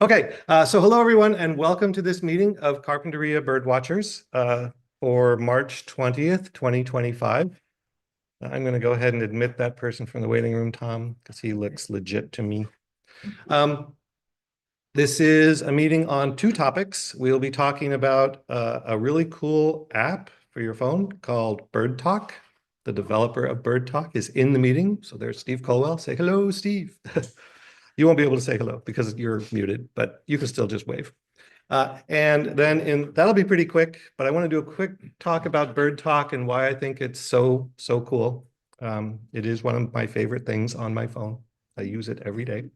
Okay, so hello everyone, and welcome to this meeting of Carpinteria Birdwatchers for March 20th, 2025. I'm going to go ahead and admit that person from the waiting room, Tom, because he looks legit to me. This is a meeting on two topics. We'll be talking about a really cool app for your phone called BirdTalk. The developer of BirdTalk is in the meeting. So there's Steve Colwell. Say hello, Steve. You won't be able to say hello because you're muted, but you can still just wave. And then that'll be pretty quick, but I want to do a quick talk about BirdTalk and why I think it's so cool. It is one of my favorite things on my phone. I use it every day.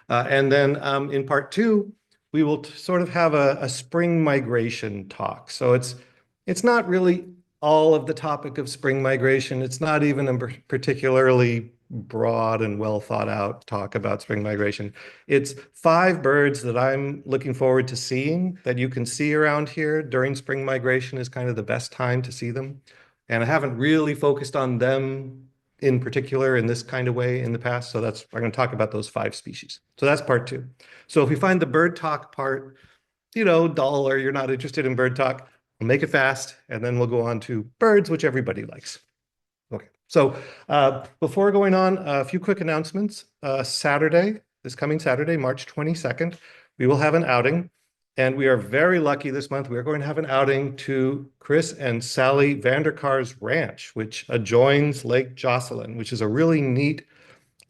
And then in part two, we will sort of have a spring migration talk. So it's not really all of the topic of spring migration. It's not even a particularly broad and well thought out talk about spring migration. It's 5 birds that I'm looking forward to seeing that you can see around here during spring migration is kind of the best time to see them. And I haven't really focused on them in particular in this kind of way in the past. So I'm going to talk about those 5 species. So that's part 2. So if we find the bird talk part, dull or you're not interested in bird talk, we'll make it fast and then we'll go on to birds, which everybody likes. Okay. So before going on, a few quick announcements. This coming Saturday, March 22nd, we will have an outing. And we are very lucky this month. We are going to have an outing to Chris and Sally Vanderkar's ranch, which adjoins Lake Jocelyn, which is a really neat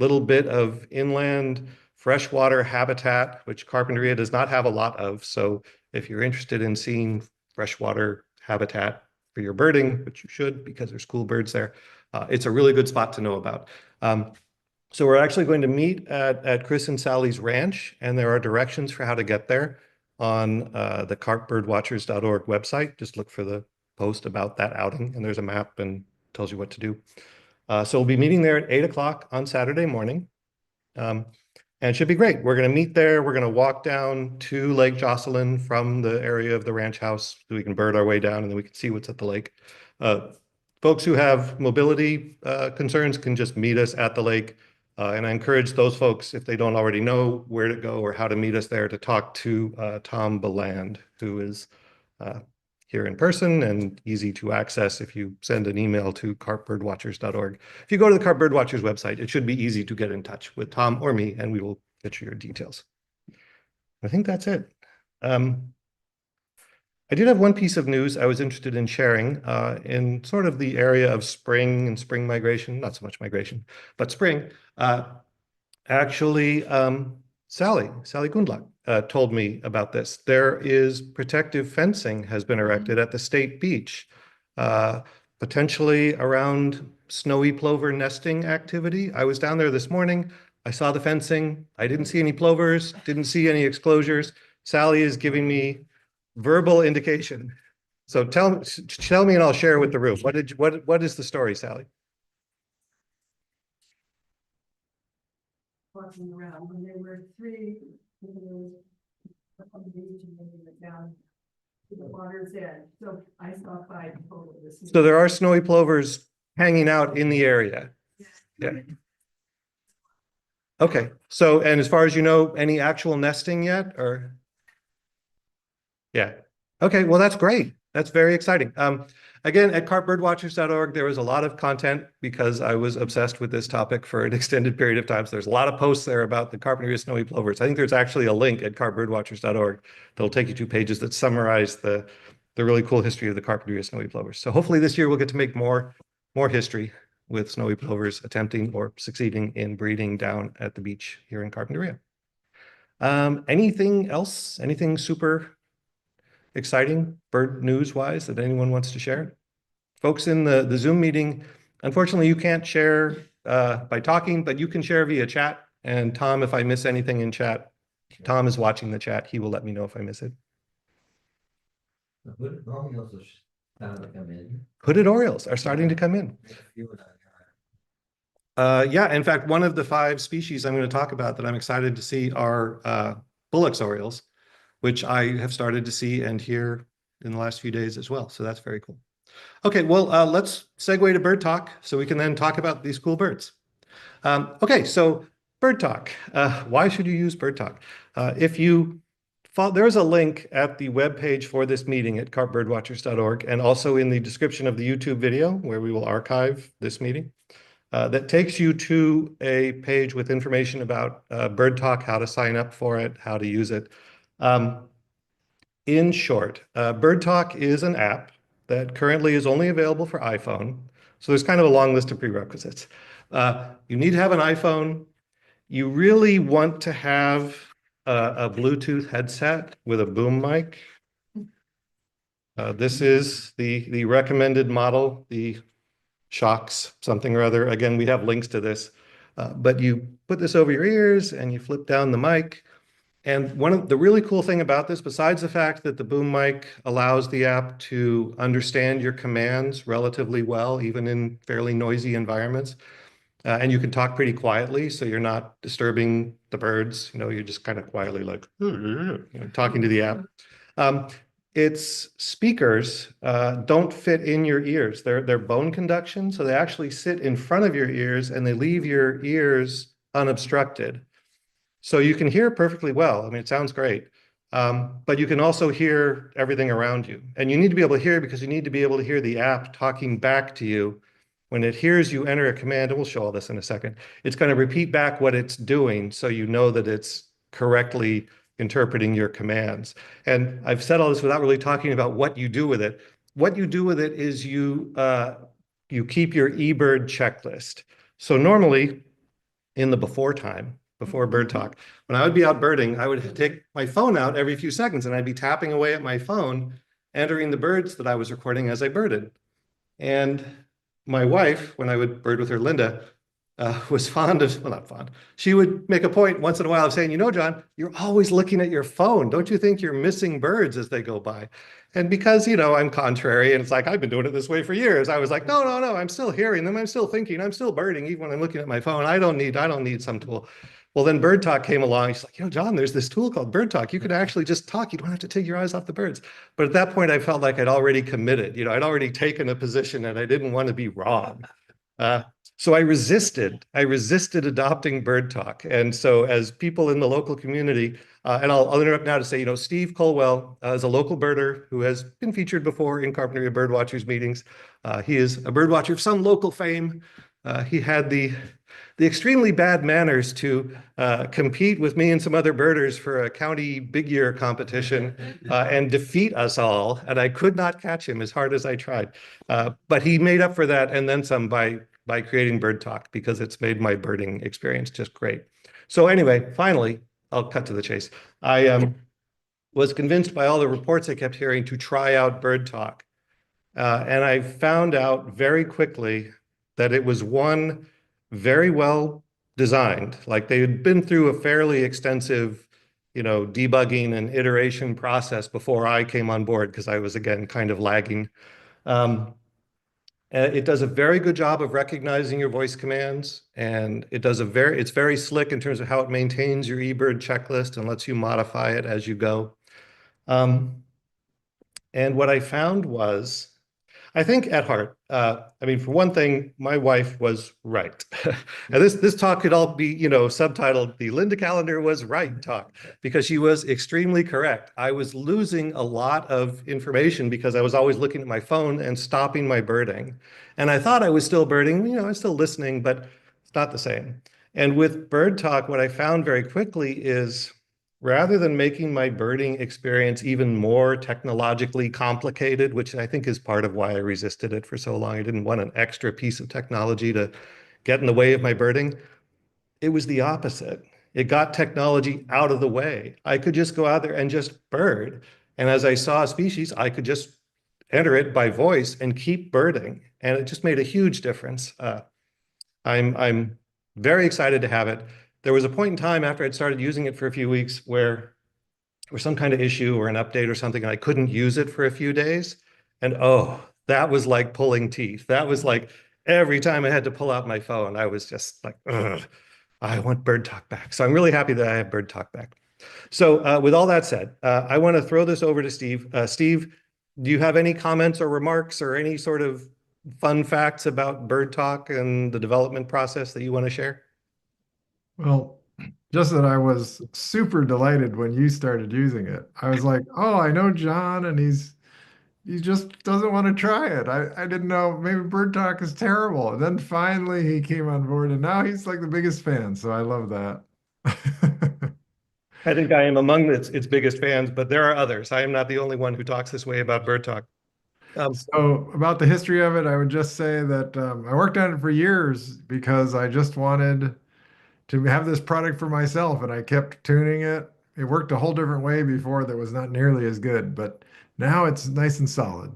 little bit of inland freshwater habitat, which Carpinteria does not have a lot of. So if you're interested in seeing freshwater habitat for your birding, which you should because there's cool birds there, it's a really good spot to know about. So we're actually going to meet at Chris and Sally's ranch, and there are directions for how to get there on the carpbirdwatchers.org website. Just look for the post about that outing, and there's a map and tells you what to do. So we'll be meeting there at 8 o'clock on Saturday morning, and it should be great. We're going to meet there. We're going to walk down to Lake Jocelyn from the area of the ranch house so we can bird our way down, and then we can see what's at the lake. Folks who have mobility concerns can just meet us at the lake. And I encourage those folks, if they don't already know where to go or how to meet us there, to talk to Tom Beland, who is here in person and easy to access if you send an email to carpbirdwatchers.org. If you go to the Carp Birdwatchers website, it should be easy to get in touch with Tom or me, and we will get you your details. I think that's it. I did have one piece of news I was interested in sharing in sort of the area of spring and spring migration, not so much migration, but spring. Actually, Sally Gundlach told me about this. There is protective fencing has been erected at the state beach, potentially around snowy plover nesting activity. I was down there this morning. I saw the fencing. I didn't see any plovers, didn't see any exclosures. Sally is giving me verbal indication. So tell me and I'll share with the room. What is the story, Sally? Walking around when there were 3 on the beach and then we went down to the water's edge. So I saw 5 total this year. So there are snowy plovers hanging out in the area. Yeah. Okay. So, and as far as you know, any actual nesting yet or? Yeah. Okay. Well, that's great. That's very exciting. Again, at carpbirdwatchers.org, there was a lot of content because I was obsessed with this topic for an extended period of time. So there's a lot of posts there about the Carpinteria snowy plovers. I think there's actually a link at carpbirdwatchers.org that'll take you to pages that summarize the really cool history of the Carpinteria snowy plovers. So hopefully this year we'll get to make more history with snowy plovers attempting or succeeding in breeding down at the beach here in Carpinteria. Anything else? Anything super exciting bird news wise that anyone wants to share? Folks in the Zoom meeting, unfortunately you can't share by talking, but you can share via chat. And Tom, if I miss anything in chat, Tom is watching the chat. He will let me know if I miss it. Hooded Orioles are starting to come in. Hooded Orioles are starting to come in. Yeah, in fact, one of the 5 species I'm going to talk about that I'm excited to see are Bullock's Orioles, which I have started to see and hear in the last few days as well. So that's very cool. Okay, well, let's segue to bird talk so we can then talk about these cool birds. Okay, so bird talk. Why should you use bird talk? If you there's a link at the webpage for this meeting at carpbirdwatchers.org and also in the description of the YouTube video where we will archive this meeting. That takes you to a page with information about BirdTalk, how to sign up for it, how to use it. In short, BirdTalk is an app that currently is only available for iPhone. So there's kind of a long list of prerequisites. You need to have an iPhone. You really want to have a Bluetooth headset with a boom mic. This is the recommended model, the Shocks something or other. Again, we have links to this, but you put this over your ears and you flip down the mic. And one of the really cool thing about this, besides the fact that the boom mic allows the app to understand your commands relatively well, even in fairly noisy environments, and you can talk pretty quietly, so you're not disturbing the birds. You're just kind of quietly like talking to the app. Its speakers don't fit in your ears. They're bone conduction, so they actually sit in front of your ears and they leave your ears unobstructed. So you can hear perfectly well. I mean, it sounds great. But you can also hear everything around you. And you need to be able to hear because you need to be able to hear the app talking back to you. When it hears you enter a command, and we'll show all this in a second, it's going to repeat back what it's doing so you know that it's correctly interpreting your commands. And I've said all this without really talking about what you do with it. What you do with it is you keep your eBird checklist. So normally in the before BirdTalk, when I would be out birding, I would take my phone out every few seconds and I'd be tapping away at my phone, entering the birds that I was recording as I birded. And my wife, when I would bird with her, Linda, was fond of, well, not fond. She would make a point once in a while of saying, John, you're always looking at your phone. Don't you think you're missing birds as they go by? And because, I'm contrary, and it's like, I've been doing it this way for years. I was like, no, I'm still hearing them. I'm still thinking, I'm still birding, even when I'm looking at my phone. I don't need some tool. Well, then BirdTalk came along. She's like, John, there's this tool called BirdTalk. You can actually just talk. You don't have to take your eyes off the birds. But at that point, I felt like I'd already committed. I'd already taken a position and I didn't want to be wrong. So I resisted adopting BirdTalk. And so as people in the local community, and I'll interrupt now to say, Steve Colwell is a local birder who has been featured before in Carpinteria Birdwatchers meetings. He is a birdwatcher of some local fame. He had the extremely bad manners to compete with me and some other birders for a county big year competition and defeat us all. And I could not catch him as hard as I tried. But he made up for that and then some by creating BirdTalk because it's made my birding experience just great. So anyway, finally, I'll cut to the chase. I was convinced by all the reports I kept hearing to try out BirdTalk. And I found out very quickly that it was one very well designed. Like they had been through a fairly extensive, debugging and iteration process before I came on board because I was, again, kind of lagging. It does a very good job of recognizing your voice commands, and it's very slick in terms of how it maintains your eBird checklist and lets you modify it as you go. And what I found was, I think at heart, for one thing, my wife was right. And this talk could all be, subtitled, "The Linda Callender was right" talk, because she was extremely correct. I was losing a lot of information because I was always looking at my phone and stopping my birding. And I thought I was still birding, I was still listening, but it's not the same. And with BirdTalk, what I found very quickly is, rather than making my birding experience even more technologically complicated, which I think is part of why I resisted it for so long, I didn't want an extra piece of technology to get in the way of my birding. It was the opposite. It got technology out of the way. I could just go out there and just bird. And as I saw a species, I could just enter it by voice and keep birding. And it just made a huge difference. I'm very excited to have it. There was a point in time after I'd started using it for a few weeks where there was some kind of issue or an update or something, and I couldn't use it for a few days. And that was like pulling teeth. That was like every time I had to pull out my phone, I was just like, ugh, I want BirdTalk back. So I'm really happy that I have BirdTalk back. So with all that said, I want to throw this over to Steve. Steve, do you have any comments or remarks or any sort of fun facts about BirdTalk and the development process that you want to share? Well, Just that I was super delighted when you started using it. I was like, oh, I know John, and he just doesn't want to try it. I didn't know maybe Bird Talk is terrible. And then finally he came on board, and now he's like the biggest fan. So I love that. I think I am among its biggest fans, but there are others. I am not the only one who talks this way about Bird Talk. So about the history of it, I would just say that I worked on it for years because I just wanted to have this product for myself, and I kept tuning it. It worked a whole different way before that was not nearly as good, but now it's nice and solid.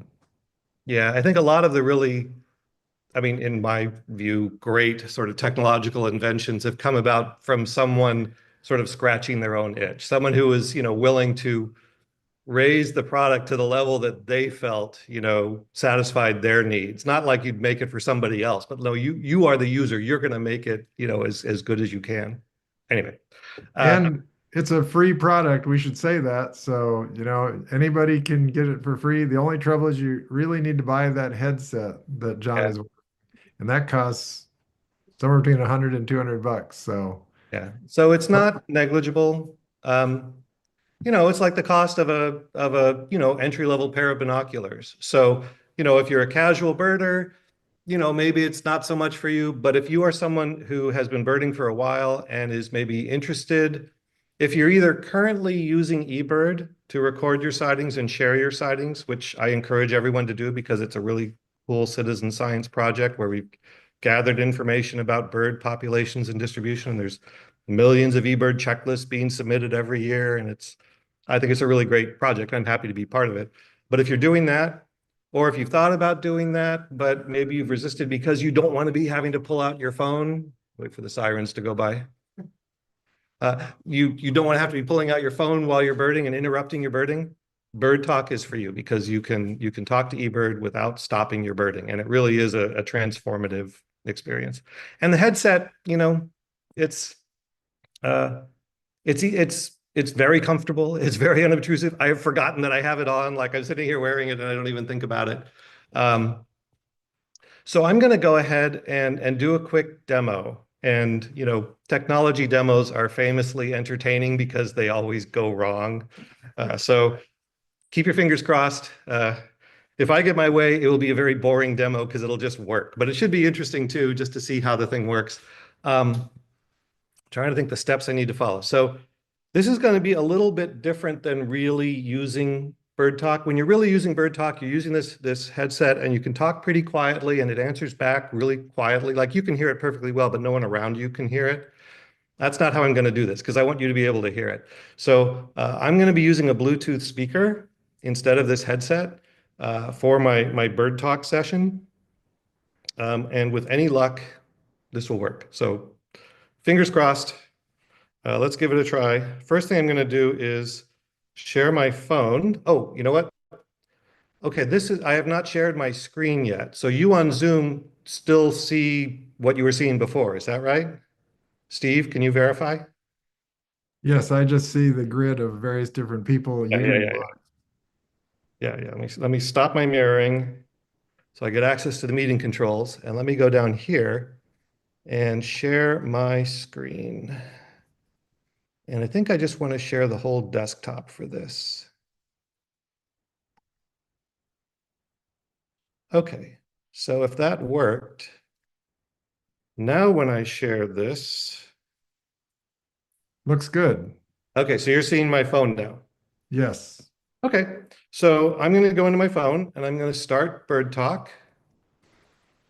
Yeah, I think a lot of the really, I mean, in my view, great sort of technological inventions have come about from someone sort of scratching their own itch, someone who was, willing to raise the product to the level that they felt, satisfied their needs. Not like you'd make it for somebody else, but no, you are the user. You're going to make it, as good as you can. Anyway, And it's a free product. We should say that. So, anybody can get it for free. The only trouble is you really need to buy that headset that John yeah, is, and that costs somewhere between 100 and 200 bucks. So, yeah. So it's not negligible. It's like the cost of a entry level pair of binoculars. So, if you're a casual birder, maybe it's not so much for you, but if you are someone who has been birding for a while and is maybe interested, if you're either currently using eBird to record your sightings and share your sightings, which I encourage everyone to do because it's a really cool citizen science project where we've gathered information about bird populations and distribution. And there's millions of eBird checklists being submitted every year. And I think it's a really great project. I'm happy to be part of it. But if you're doing that, or if you've thought about doing that, but maybe you've resisted because you don't want to be having to pull out your phone, wait for the sirens to go by. You don't want to have to be pulling out your phone while you're birding and interrupting your birding. Bird Talk is for you because you can talk to eBird without stopping your birding, and it really is a transformative experience. And the headset, it's uh, it's very comfortable. It's very unobtrusive. I have forgotten that I have it on. Like I'm sitting here wearing it and I don't even think about it. So I'm going to go ahead and do a quick demo. And, technology demos are famously entertaining because they always go wrong. So keep your fingers crossed. If I get my way, it will be a very boring demo because it'll just work. But it should be interesting too, just to see how the thing works. Trying to think the steps I need to follow. So this is going to be a little bit different than really using Bird Talk. When you're really using Bird Talk, you're using this headset and you can talk pretty quietly and it answers back really quietly. Like you can hear it perfectly well, but no one around you can hear it. That's not how I'm going to do this because I want you to be able to hear it. So I'm going to be using a Bluetooth speaker instead of this headset for my Bird Talk session. And with any luck, this will work. So fingers crossed. Let's give it a try. First thing I'm going to do is share my phone. Oh, you know what? Okay, I have not shared my screen yet. So you on Zoom still see what you were seeing before. Is that right? Steve, can you verify? yes, I just see the grid of various different people. Yeah, You yeah, and yeah, yeah. Yeah. Let me stop my mirroring so I get access to the meeting controls. And let me go down here and share my screen. And I think I just want to share the whole desktop for this. Okay, so if that worked, now when I share this, looks good. okay, so you're seeing my phone now. Yes. Okay, so I'm going to go into my phone and I'm going to start Bird Talk.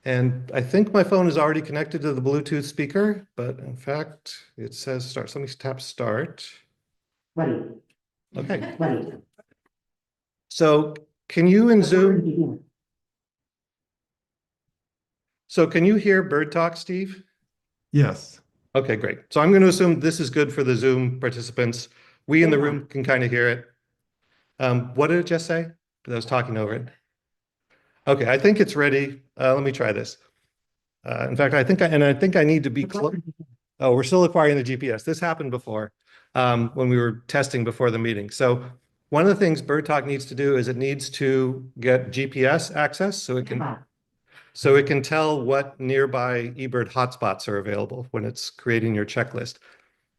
And I think my phone is already connected to the Bluetooth speaker, but in fact, it says start. So let me tap start. Ready. Okay, Ready. so can you in Zoom, Begin. so can you hear Bird Talk, Steve? Yes. Okay, great. So I'm going to assume this is good for the Zoom participants. We in the room can kind of hear it. What did it just say? Because I was talking over it. Okay, I think it's ready. Let me try this. In fact, I think I need to be close. Oh, we're still acquiring the GPS. This happened before when we were testing before the meeting. So one of the things BirdTalk needs to do is it needs to get GPS access so it can tell what nearby eBird hotspots are available when it's creating your checklist.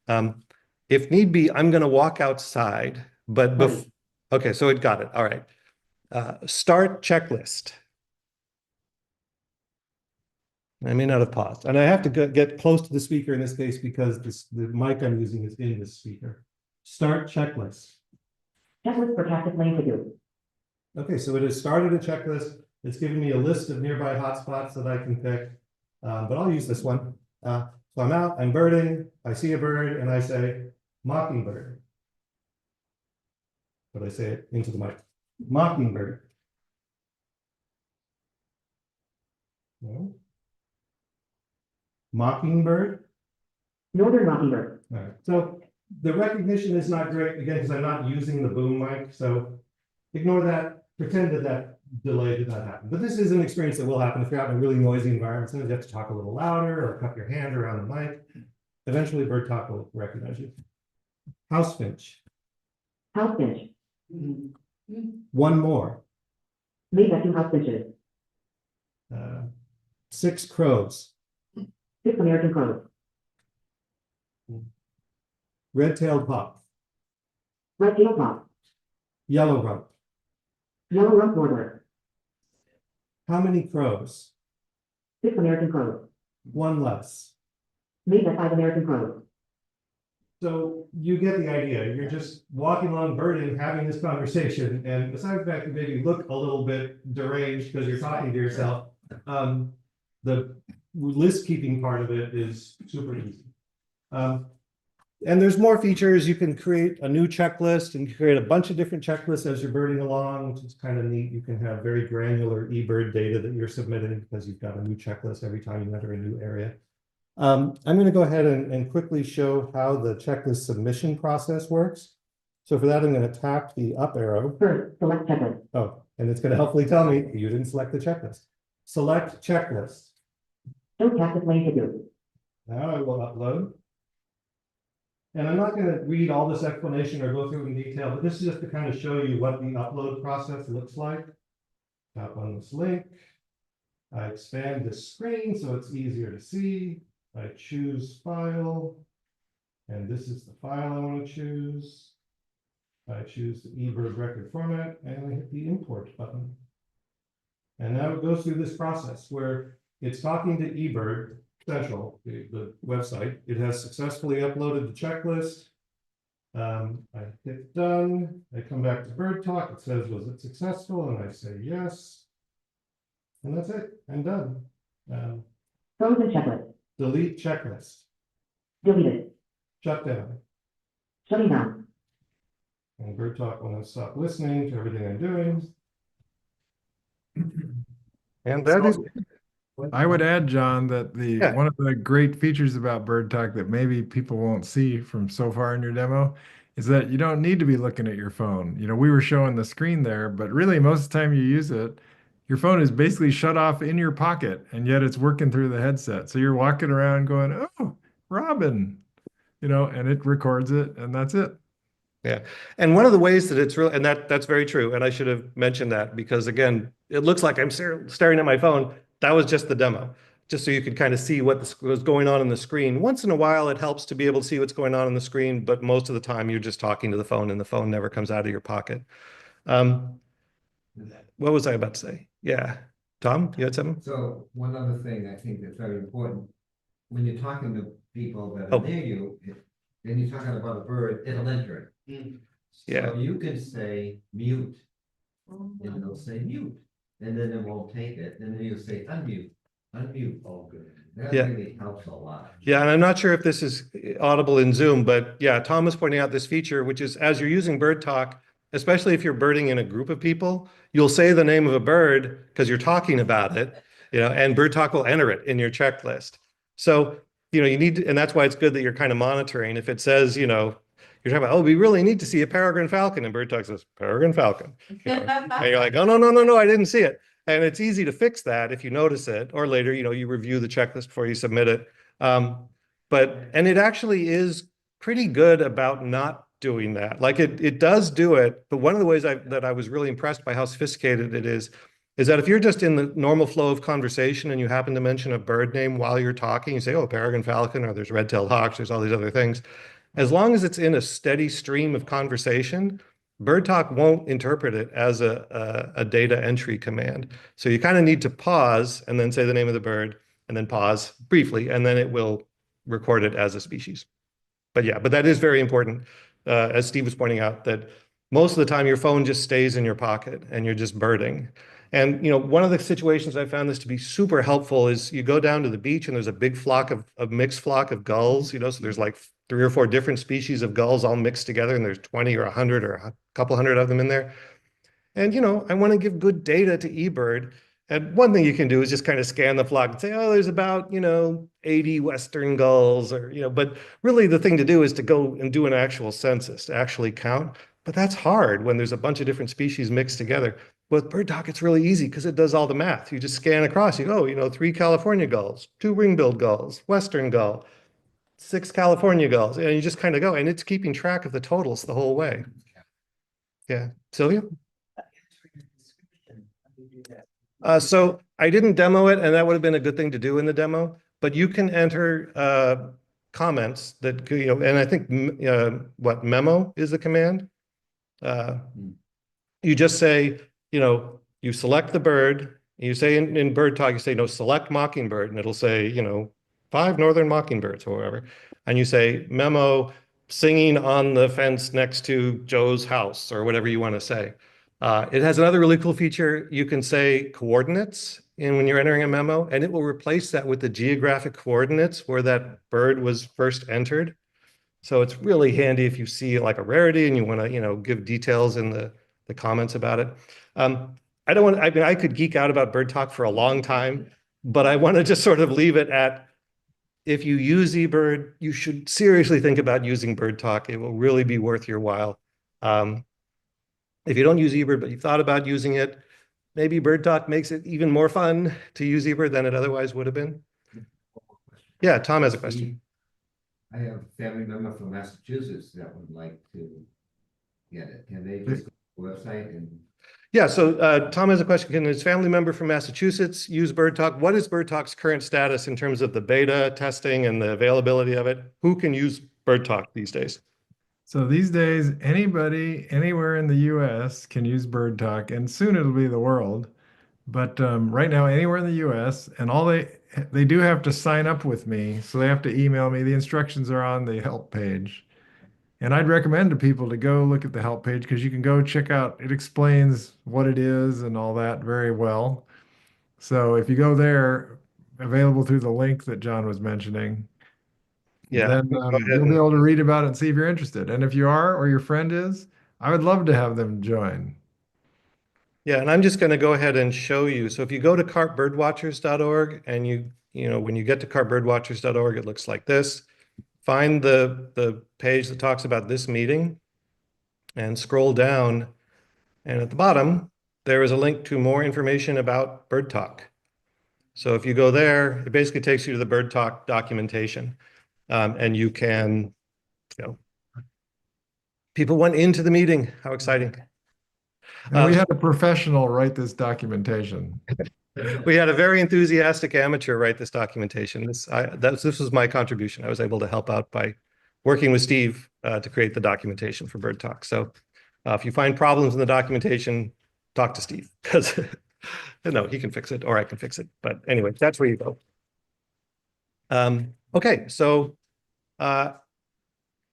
If need be, I'm going to walk outside, but okay, so it got it. All right. Start checklist. I may not have paused, and I have to get close to the speaker in this case because the mic I'm using is in this speaker. Start checklist. Checklist for Cactus Lane to do. Okay, so it has started a checklist. It's giving me a list of nearby hotspots that I can pick, but I'll use this one. So I'm out, I'm birding, I see a bird, and I say, mockingbird. But I say it into the mic. Mockingbird. No. Mockingbird. Northern Mockingbird. All right. So the recognition is not great, again, because I'm not using the boom mic. So ignore that. Pretend that that delay did not happen. But this is an experience that will happen if you're out in a really noisy environment. Sometimes you have to talk a little louder or cup your hand around the mic. Eventually, BirdTalk will recognize you. House finch. House finch. One more. Made by 2 house finches. 6 crows. 6 American crows. Red-tailed hawk. Red-tailed hawk. Yellow rump. Yellow rump warbler. How many crows? 6 American crows. 1 less. Made by 5 American crows. So you get the idea. You're just walking along birding, having this conversation, and besides the fact that maybe you look a little bit deranged because you're talking to yourself, the list keeping part of it is super easy. And there's more features. You can create a new checklist and create a bunch of different checklists as you're birding along, which is kind of neat. You can have very granular eBird data that you're submitting because you've got a new checklist every time you enter a new area. I'm going to go ahead and quickly show how the checklist submission process works. So for that, I'm going to tap the up arrow. First, select checklist. Oh, and it's going to helpfully tell me you didn't select the checklist. Select checklist. Show Cactus Lane to do. Now I will upload. And I'm not going to read all this explanation or go through it in detail, but this is just to kind of show you what the upload process looks like. Tap on this link. I expand the screen so it's easier to see. I choose file, and this is the file I want to choose. I choose the eBird record format, and I hit the import button. And now it goes through this process where it's talking to eBird Central, the website. It has successfully uploaded the checklist. I hit done. I come back to BirdTalk. It says, was it successful? And I say yes. And that's it. I'm done. Frozen checklist. Delete checklist. Deleted. Shut down. Shutting down. And BirdTalk will now stop listening to everything I'm doing. And that is. I would add, John, that Yeah. one of the great features about BirdTalk that maybe people won't see from so far in your demo is that you don't need to be looking at your phone. You know, we were showing the screen there, but really most of the time you use it, your phone is basically shut off in your pocket, and yet it's working through the headset. So you're walking around going, oh, Robin, you know, and it records it, and that's it. Yeah. And one of the ways that it's real, and that's very true. And I should have mentioned that because again, it looks like I'm staring at my phone. That was just the demo, just so you could kind of see what was going on the screen. Once in a while, it helps to be able to see what's going on the screen, but most of the time you're just talking to the phone and the phone never comes out of your pocket. What was I about to say? Yeah. Tom, you had something? So one other thing I think that's very important, when you're talking to people that Oh. are near you, and you're talking about a bird, it'll enter it. Yeah. So you can say mute, and it'll say mute, and then it won't take it, and then you'll say unmute, unmute, all good. That Yeah. really helps a lot. Yeah, and I'm not sure if this is audible in Zoom, but yeah, Tom was pointing out this feature, which is as you're using BirdTalk, especially if you're birding in a group of people, you'll say the name of a bird because you're talking about it, you know, and BirdTalk will enter it in your checklist. So, you know, you need to, and that's why it's good that you're kind of monitoring. If it says, you know, you're talking about, oh, we really need to see a peregrine falcon, and BirdTalk says peregrine falcon. You know, and you're like, oh, no, I didn't see it. And it's easy to fix that if you notice it, or later, you know, you review the checklist before you submit it. And it actually is pretty good about not doing that. Like it does do it, but one of the ways that I was really impressed by how sophisticated it is that if you're just in the normal flow of conversation and you happen to mention a bird name while you're talking, you say, oh, peregrine falcon, or there's red-tailed hawks, there's all these other things. As long as it's in a steady stream of conversation, BirdTalk won't interpret it as a data entry command. So you kind of need to pause and then say the name of the bird and then pause briefly, and then it will record it as a species. But yeah, but that is very important, as Steve was pointing out, that most of the time your phone just stays in your pocket and you're just birding. And one of the situations I found this to be super helpful is you go down to the beach and there's a big flock of a mixed flock of gulls, so there's like 3 or 4 different species of gulls all mixed together, and there's 20 or 100 or a couple hundred of them in there. And I want to give good data to eBird. And one thing you can do is just kind of scan the flock and say, oh, there's about, 80 Western gulls, or, but really the thing to do is to go and do an actual census, to actually count. But that's hard when there's a bunch of different species mixed together. With BirdTalk, it's really easy because it does all the math. You just scan across, you go, 3 California gulls, 2 ring-billed gulls, Western gull, 6 California gulls, and you just kind of go, and it's keeping track of the totals the whole way. Yeah, Sylvia? So I didn't demo it, and that would have been a good thing to do in the demo, but you can enter comments that, and I think what memo is the command. You just say, you select the bird, you say in BirdTalk, you say, no, select mockingbird, and it'll say, 5 northern mockingbirds or whatever. And you say memo singing on the fence next to Joe's house, or whatever you want to say. It has another really cool feature. You can say coordinates when you're entering a memo, and it will replace that with the geographic coordinates where that bird was first entered. So it's really handy if you see like a rarity and you want to, give details in the comments about it. I could geek out about BirdTalk for a long time, but I want to just sort of leave it at, if you use eBird, you should seriously think about using BirdTalk. It will really be worth your while. If you don't use eBird, but you thought about using it, maybe BirdTalk makes it even more fun to use eBird than it otherwise would have been. Yeah, Tom has a question. I have a family member from Massachusetts that would like to get it. Can they just go to the website and? Yeah, so Tom has a question. Can his family member from Massachusetts use BirdTalk? What is BirdTalk's current status in terms of the beta testing and the availability of it? Who can use BirdTalk these days? So these days, anybody anywhere in the US can use BirdTalk, and soon it'll be the world. But right now, anywhere in the US, and all they do have to sign up with me, so they have to email me. The instructions are on the help page. And I'd recommend to people to go look at the help page, because you can go check out, it explains what it is and all that very well. So if you go there, available through the link that John was mentioning, Yeah, then go ahead you'll be and- able to read about it and see if you're interested. And if you are, or your friend is, I would love to have them join. Yeah, and I'm just going to go ahead and show you. So if you go to carpbirdwatchers.org and when you get to carpbirdwatchers.org, it looks like this. Find the page that talks about this meeting and scroll down. And at the bottom, there is a link to more information about BirdTalk. So if you go there, it basically takes you to the BirdTalk documentation. And you can, people went into the meeting. How exciting. And we had a professional write this documentation. We had a very enthusiastic amateur write this documentation. This was my contribution. I was able to help out by working with Steve to create the documentation for BirdTalk. So if you find problems in the documentation, talk to Steve, because no, he can fix it, or I can fix it. But anyway, that's where you go. Okay, so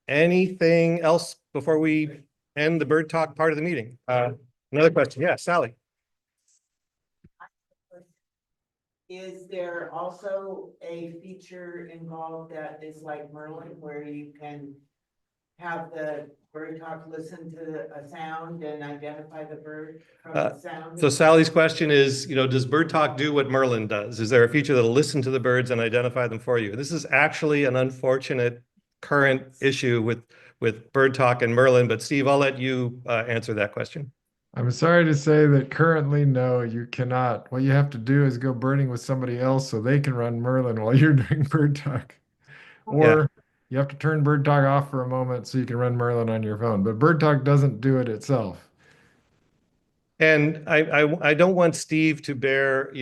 anything else before we end the BirdTalk part of the meeting? Another question. Yeah, Sally. Is there also a feature involved that is like Merlin, where you can have the BirdTalk listen to a sound and identify the bird from the sound? So Sally's question is, does BirdTalk do what Merlin does? Is there a feature that'll listen to the birds and identify them for you? This is actually an unfortunate current issue with BirdTalk and Merlin, but Steve, I'll let you answer that question. I'm sorry to say that currently, no, you cannot. What you have to do is go birding with somebody else so they can run Merlin while you're doing BirdTalk. Or you have to turn BirdTalk off for a moment so you can run Merlin on your phone. But BirdTalk doesn't do it itself. And I don't want Steve to bear,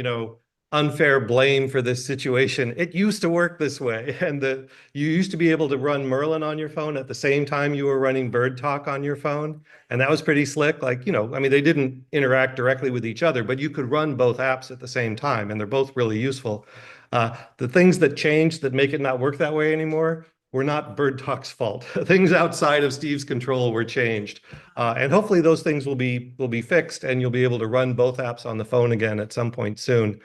unfair blame for this situation. It used to work this way, and you used to be able to run Merlin on your phone at the same time you were running BirdTalk on your phone, and that was pretty slick. Like, you know, I mean, they didn't interact directly with each other, but you could run both apps at the same time, and they're both really useful. The things that changed that make it not work that way anymore were not BirdTalk's fault. Things outside of Steve's control were changed. And hopefully those things will be fixed, and you'll be able to run both apps on the phone again at some point soon.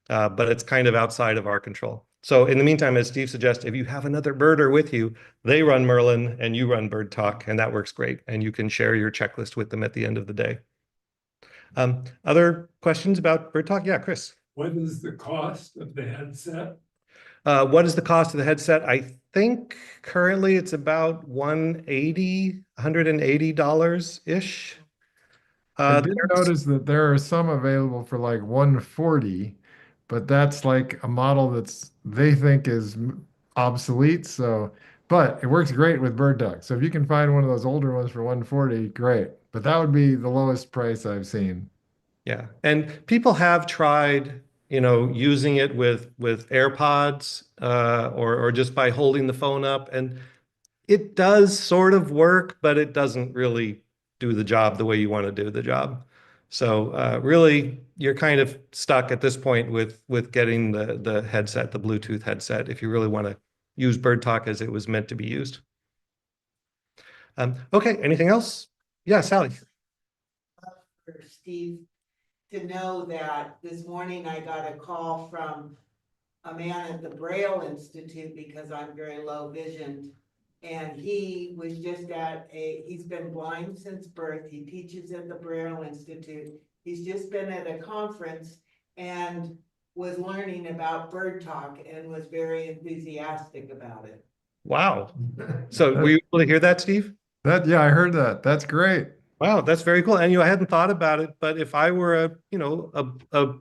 But it's kind of outside of our control. So in the meantime, as Steve suggests, if you have another birder with you, they run Merlin and you run BirdTalk, and that works great. And you can share your checklist with them at the end of the day. Other questions about BirdTalk? Yeah, Chris. What is the cost of the headset? What is the cost of the headset? I think currently it's about $180-ish. I did notice that there are some available for like 140, but that's like a model they think is obsolete. So, but it works great with BirdTalk. So if you can find one of those older ones for 140, great. But that would be the lowest price I've seen. Yeah, and people have tried, you know, using it with AirPods or just by holding the phone up, and it does sort of work, but it doesn't really do the job the way you want to do the job. So really, you're kind of stuck at this point with getting the headset, the Bluetooth headset, if you really want to use BirdTalk as it was meant to be used. Okay, anything else? Yeah, Sally. For Steve to know that this morning I got a call from a man at the Braille Institute because I'm very low visioned. And he was just he's been blind since birth. He teaches at the Braille Institute. He's just been at a conference and was learning about BirdTalk and was very enthusiastic about it. Wow. So were you able to hear that, Steve? Yeah, I heard that. That's great. Wow, that's very cool. And I hadn't thought about it, but if I were a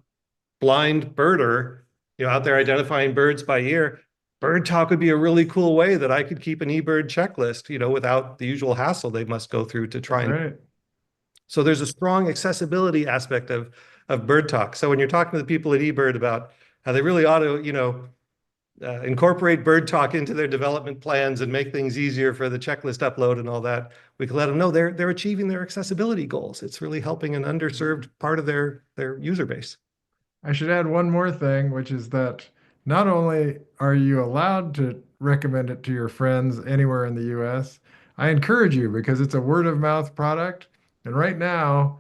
blind birder, out there identifying birds by ear, BirdTalk would be a really cool way that I could keep an eBird checklist, without the usual hassle they must go through to try and. Right. So there's a strong accessibility aspect of BirdTalk. So when you're talking to the people at eBird about how they really ought to, incorporate BirdTalk into their development plans and make things easier for the checklist upload and all that, we can let them know they're achieving their accessibility goals. It's really helping an underserved part of their user base. I should add one more thing, which is that not only are you allowed to recommend it to your friends anywhere in the US, I encourage you because it's a word of mouth product. And right now,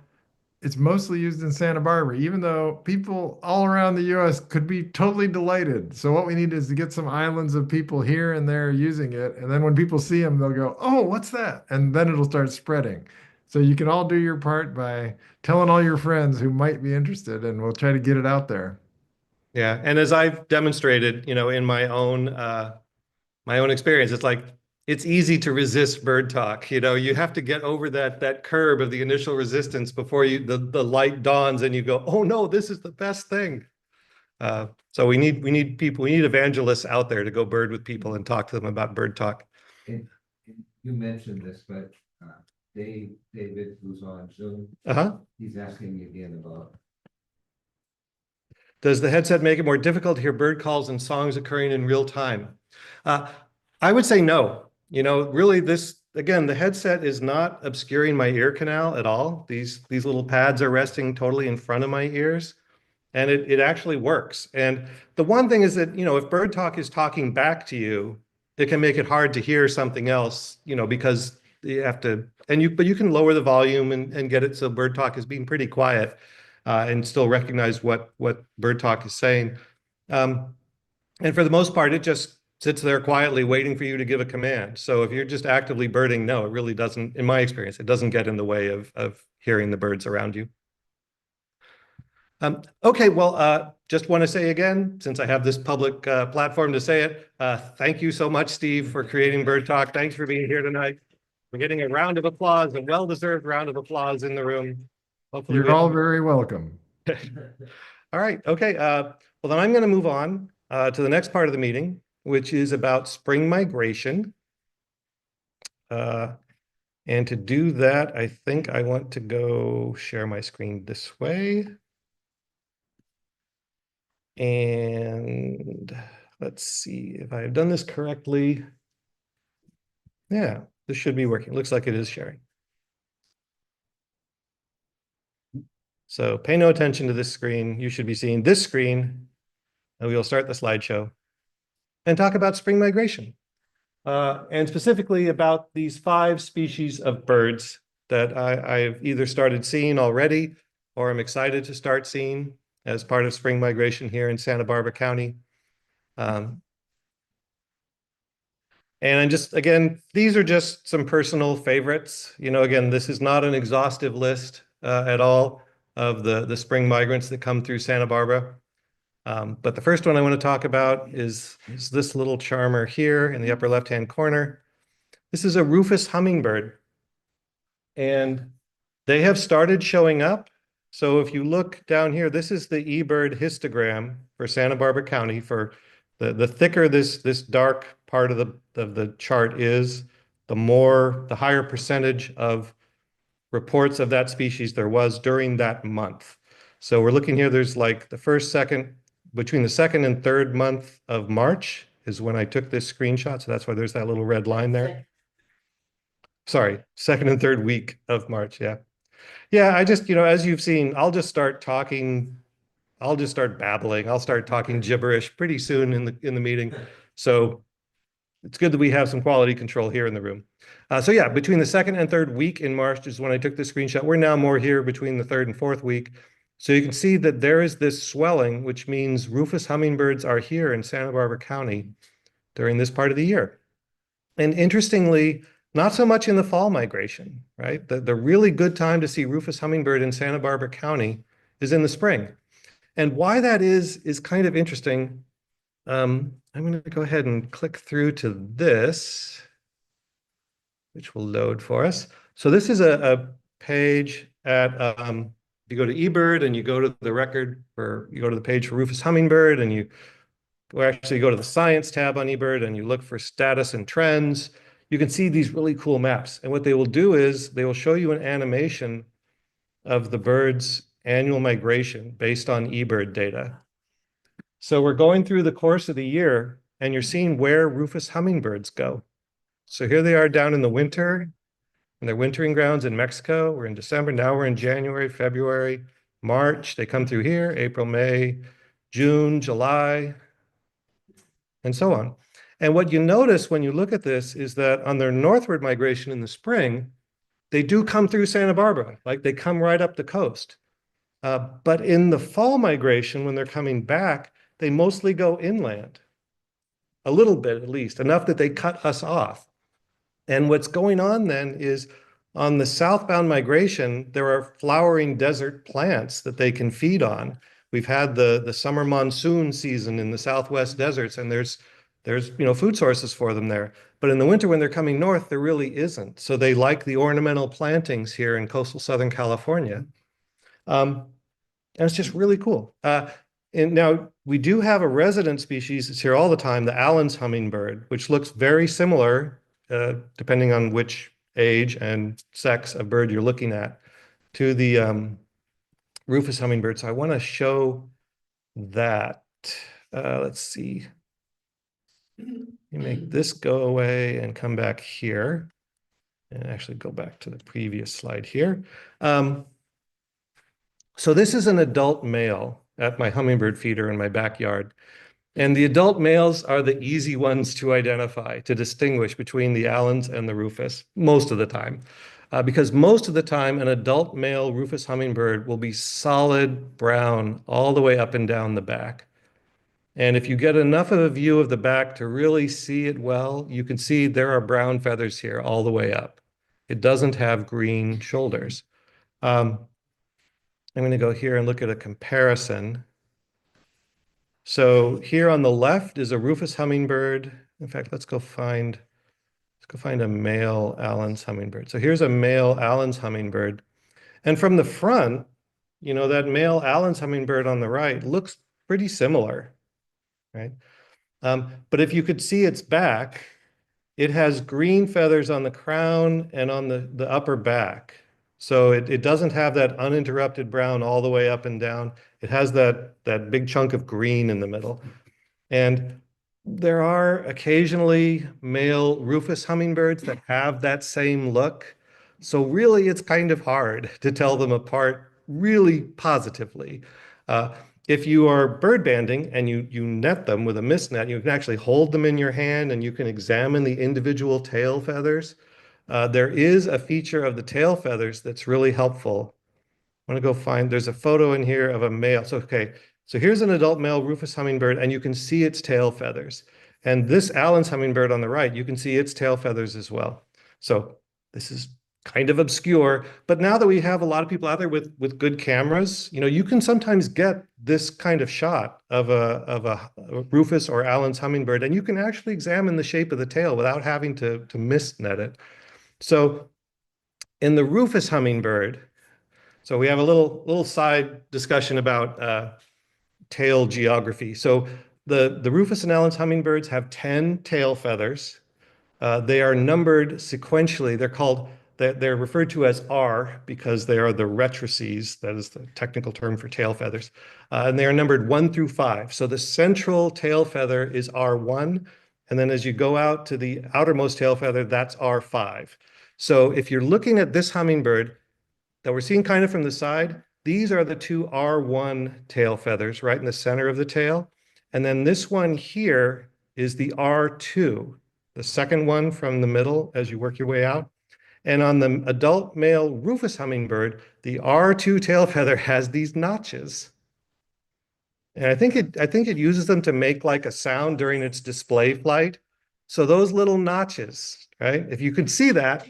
it's mostly used in Santa Barbara, even though people all around the US could be totally delighted. So what we need is to get some islands of people here and there using it. And then when people see them, they'll go, oh, what's that? And then it'll start spreading. So you can all do your part by telling all your friends who might be interested, and we'll try to get it out there. Yeah, and as I've demonstrated, in my own experience, it's easy to resist BirdTalk. You have to get over that curb of the initial resistance before the light dawns and you go, oh no, this is the best thing. So we need people, we need evangelists out there to go bird with people and talk to them about BirdTalk. And you mentioned this, but David, who's on Zoom, he's asking me again about. Does the headset make it more difficult to hear bird calls and songs occurring in real time? I would say no. Really again, the headset is not obscuring my ear canal at all. These little pads are resting totally in front of my ears, and it actually works. And the one thing is that, if BirdTalk is talking back to you, it can make it hard to hear something else, because you have to, but you can lower the volume and get it so BirdTalk is being pretty quiet and still recognize what BirdTalk is saying. And for the most part, it just sits there quietly waiting for you to give a command. So if you're just actively birding, no, it really doesn't, in my experience, it doesn't get in the way of hearing the birds around you. Okay, well, just want to say again, since I have this public platform to say it, thank you so much, Steve, for creating BirdTalk. Thanks for being here tonight. We're getting a round of applause, a well-deserved round of applause in the room. Hopefully you're all very welcome. All right, okay. Well, then I'm going to move on to the next part of the meeting, which is about spring migration. And to do that, I think I want to go share my screen this way. And let's see if I have done this correctly. Yeah, this should be working. Looks like it is sharing. So pay no attention to this screen. You should be seeing this screen, and we will start the slideshow and talk about spring migration. And specifically about these 5 species of birds that I've either started seeing already or I'm excited to start seeing as part of spring migration here in Santa Barbara County. And I'm just, again, these are just some personal favorites. You know, again, this is not an exhaustive list at all of the spring migrants that come through Santa Barbara. But the first one I want to talk about is this little charmer here in the upper left-hand corner. This is a rufous hummingbird, and they have started showing up. So if you look down here, this is the eBird histogram for Santa Barbara County. For the thicker this dark part of the chart is, the higher percentage of reports of that species there was during that month. So we're looking here, there's like between the second and third month of March is when I took this screenshot. So that's why there's that little red line there. Sorry, second and third week of March. Yeah. Yeah. I just, as you've seen, I'll just start talking. I'll just start babbling. I'll start talking gibberish pretty soon in the meeting. So it's good that we have some quality control here in the room. So yeah, between the second and third week in March is when I took the screenshot. We're now more here between the third and fourth week. So you can see that there is this swelling, which means rufous hummingbirds are here in Santa Barbara County during this part of the year. And interestingly, not so much in the fall migration, right? The really good time to see rufous hummingbird in Santa Barbara County is in the spring. And why that is kind of interesting. I'm going to go ahead and click through to this, which will load for us. So this is a page at, you go to eBird and you go to the record you go to the page for rufous hummingbird, and you actually go to the science tab on eBird and you look for status and trends. You can see these really cool maps. And what they will do is they will show you an animation of the bird's annual migration based on eBird data. So we're going through the course of the year and you're seeing where rufous hummingbirds go. So here they are down in the winter, in their wintering grounds in Mexico. We're in December. Now we're in January, February, March. They come through here, April, May, June, July, and so on. And what you notice when you look at this is that on their northward migration in the spring, they do come through Santa Barbara, like they come right up the coast. But in the fall migration, when they're coming back, they mostly go inland, a little bit at least, enough that they cut us off. And what's going on then is on the southbound migration, there are flowering desert plants that they can feed on. We've had the summer monsoon season in the Southwest deserts, and there's food sources for them there. But in the winter, when they're coming north, there really isn't. So they like the ornamental plantings here in coastal Southern California. And it's just really cool. And now we do have a resident species. It's here all the time, the Allen's hummingbird, which looks very similar, depending on which age and sex of bird you're looking at, to the rufous hummingbird. So I want to show that. Let's see. Let me make this go away and come back here and actually go back to the previous slide here. So this is an adult male at my hummingbird feeder in my backyard. And the adult males are the easy ones to identify, to distinguish between the Allens and the rufous most of the time. Because most of the time, an adult male rufous hummingbird will be solid brown all the way up and down the back. And if you get enough of a view of the back to really see it well, you can see there are brown feathers here all the way up. It doesn't have green shoulders. I'm going to go here and look at a comparison. So here on the left is a rufous hummingbird. In fact, let's go find a male Allen's hummingbird. So here's a male Allen's hummingbird. And from the front, that male Allen's hummingbird on the right looks pretty similar, right? But if you could see its back, it has green feathers on the crown and on the upper back. So it doesn't have that uninterrupted brown all the way up and down. It has that big chunk of green in the middle. And there are occasionally male rufous hummingbirds that have that same look. So really, it's kind of hard to tell them apart really positively. If you are bird banding and you net them with a mist net, you can actually hold them in your hand and you can examine the individual tail feathers. There is a feature of the tail feathers that's really helpful. I want to go find, there's a photo in here of a male. So, okay, so here's an adult male rufous hummingbird, and you can see its tail feathers. And this Allen's hummingbird on the right, you can see its tail feathers as well. So this is kind of obscure, but now that we have a lot of people out there with good cameras, you know, you can sometimes get this kind of shot of a rufous or Allen's hummingbird, and you can actually examine the shape of the tail without having to mist net it. So in the rufous hummingbird, so we have a little side discussion about tail geography. So the rufous and Allen's hummingbirds have 10 tail feathers. They are numbered sequentially. They're referred to as R because they are the rectrices. That is the technical term for tail feathers. And they are numbered 1 through 5. So the central tail feather is R1. And then as you go out to the outermost tail feather, that's R5. So if you're looking at this hummingbird that we're seeing kind of from the side, these are the two R1 tail feathers right in the center of the tail. And then this one here is the R2, the second one from the middle as you work your way out. And on the adult male rufous hummingbird, the R2 tail feather has these notches. And I think it uses them to make like a sound during its display flight. So those little notches, right? If you could see that,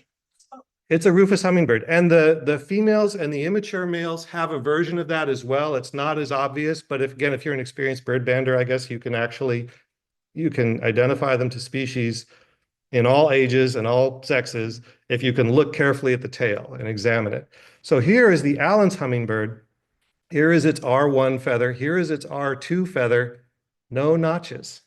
it's a rufous hummingbird. And the females and the immature males have a version of that as well. It's not as obvious, but if you're an experienced bird bander, I guess you can identify them to species in all ages and all sexes if you can look carefully at the tail and examine it. So here is the Allen's hummingbird. Here is its R1 feather. Here is its R2 feather. No notches,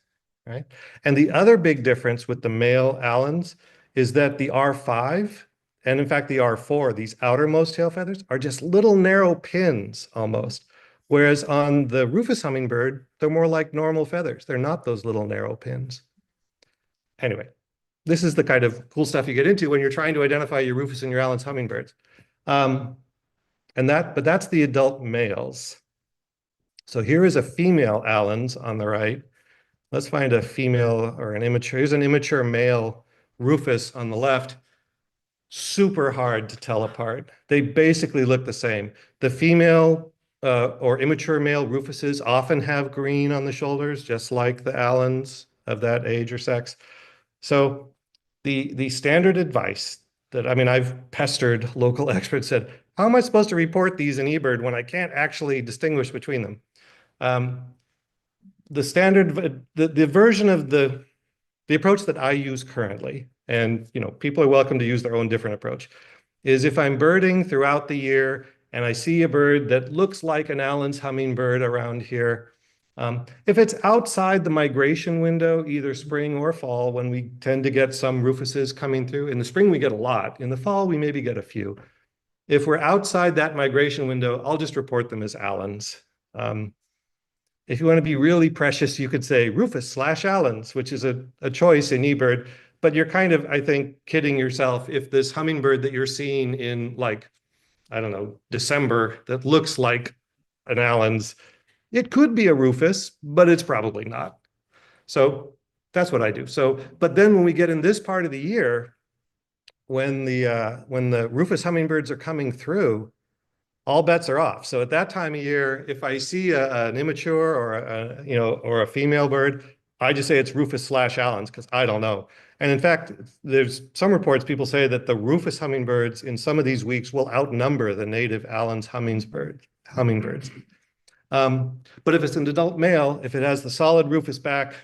right? And the other big difference with the male Allen's is that the R5 and in fact the R4, these outermost tail feathers, are just little narrow pins almost. Whereas on the rufous hummingbird, they're more like normal feathers. They're not those little narrow pins. Anyway, this is the kind of cool stuff you get into when you're trying to identify your rufous and your Allen's hummingbirds. But that's the adult males. So here is a female Allen's on the right. Let's find a female or an immature. Here's an immature male rufous on the left. Super hard to tell apart. They basically look the same. The female or immature male rufuses often have green on the shoulders, just like the Allens of that age or sex. So the standard advice that, I mean, I've pestered local experts, said, how am I supposed to report these in eBird when I can't actually distinguish between them? The standard, the version of the approach that I use currently, and you know, people are welcome to use their own different approach, is if I'm birding throughout the year and I see a bird that looks like an Allen's hummingbird around here, if it's outside the migration window, either spring or fall, when we tend to get some rufuses coming through, in the spring we get a lot, in the fall we maybe get a few. If we're outside that migration window, I'll just report them as Allen's. If you want to be really precious, you could say Rufus/Allen's, which is a choice in eBird, but you're kind of, I think, kidding yourself if this hummingbird that you're seeing in like, I don't know, December that looks like an Allen's, it could be a Rufus, but it's probably not. So that's what I do. So, but then when we get in this part of the year, when the Rufus hummingbirds are coming through, all bets are off. So at that time of year, if I see an immature or a female bird, I just say it's Rufus/Allen's because I don't know. And in fact, there's some reports, people say that the Rufus hummingbirds in some of these weeks will outnumber the native Allen's hummingbirds. But if it's an adult male, if it has the solid Rufus back,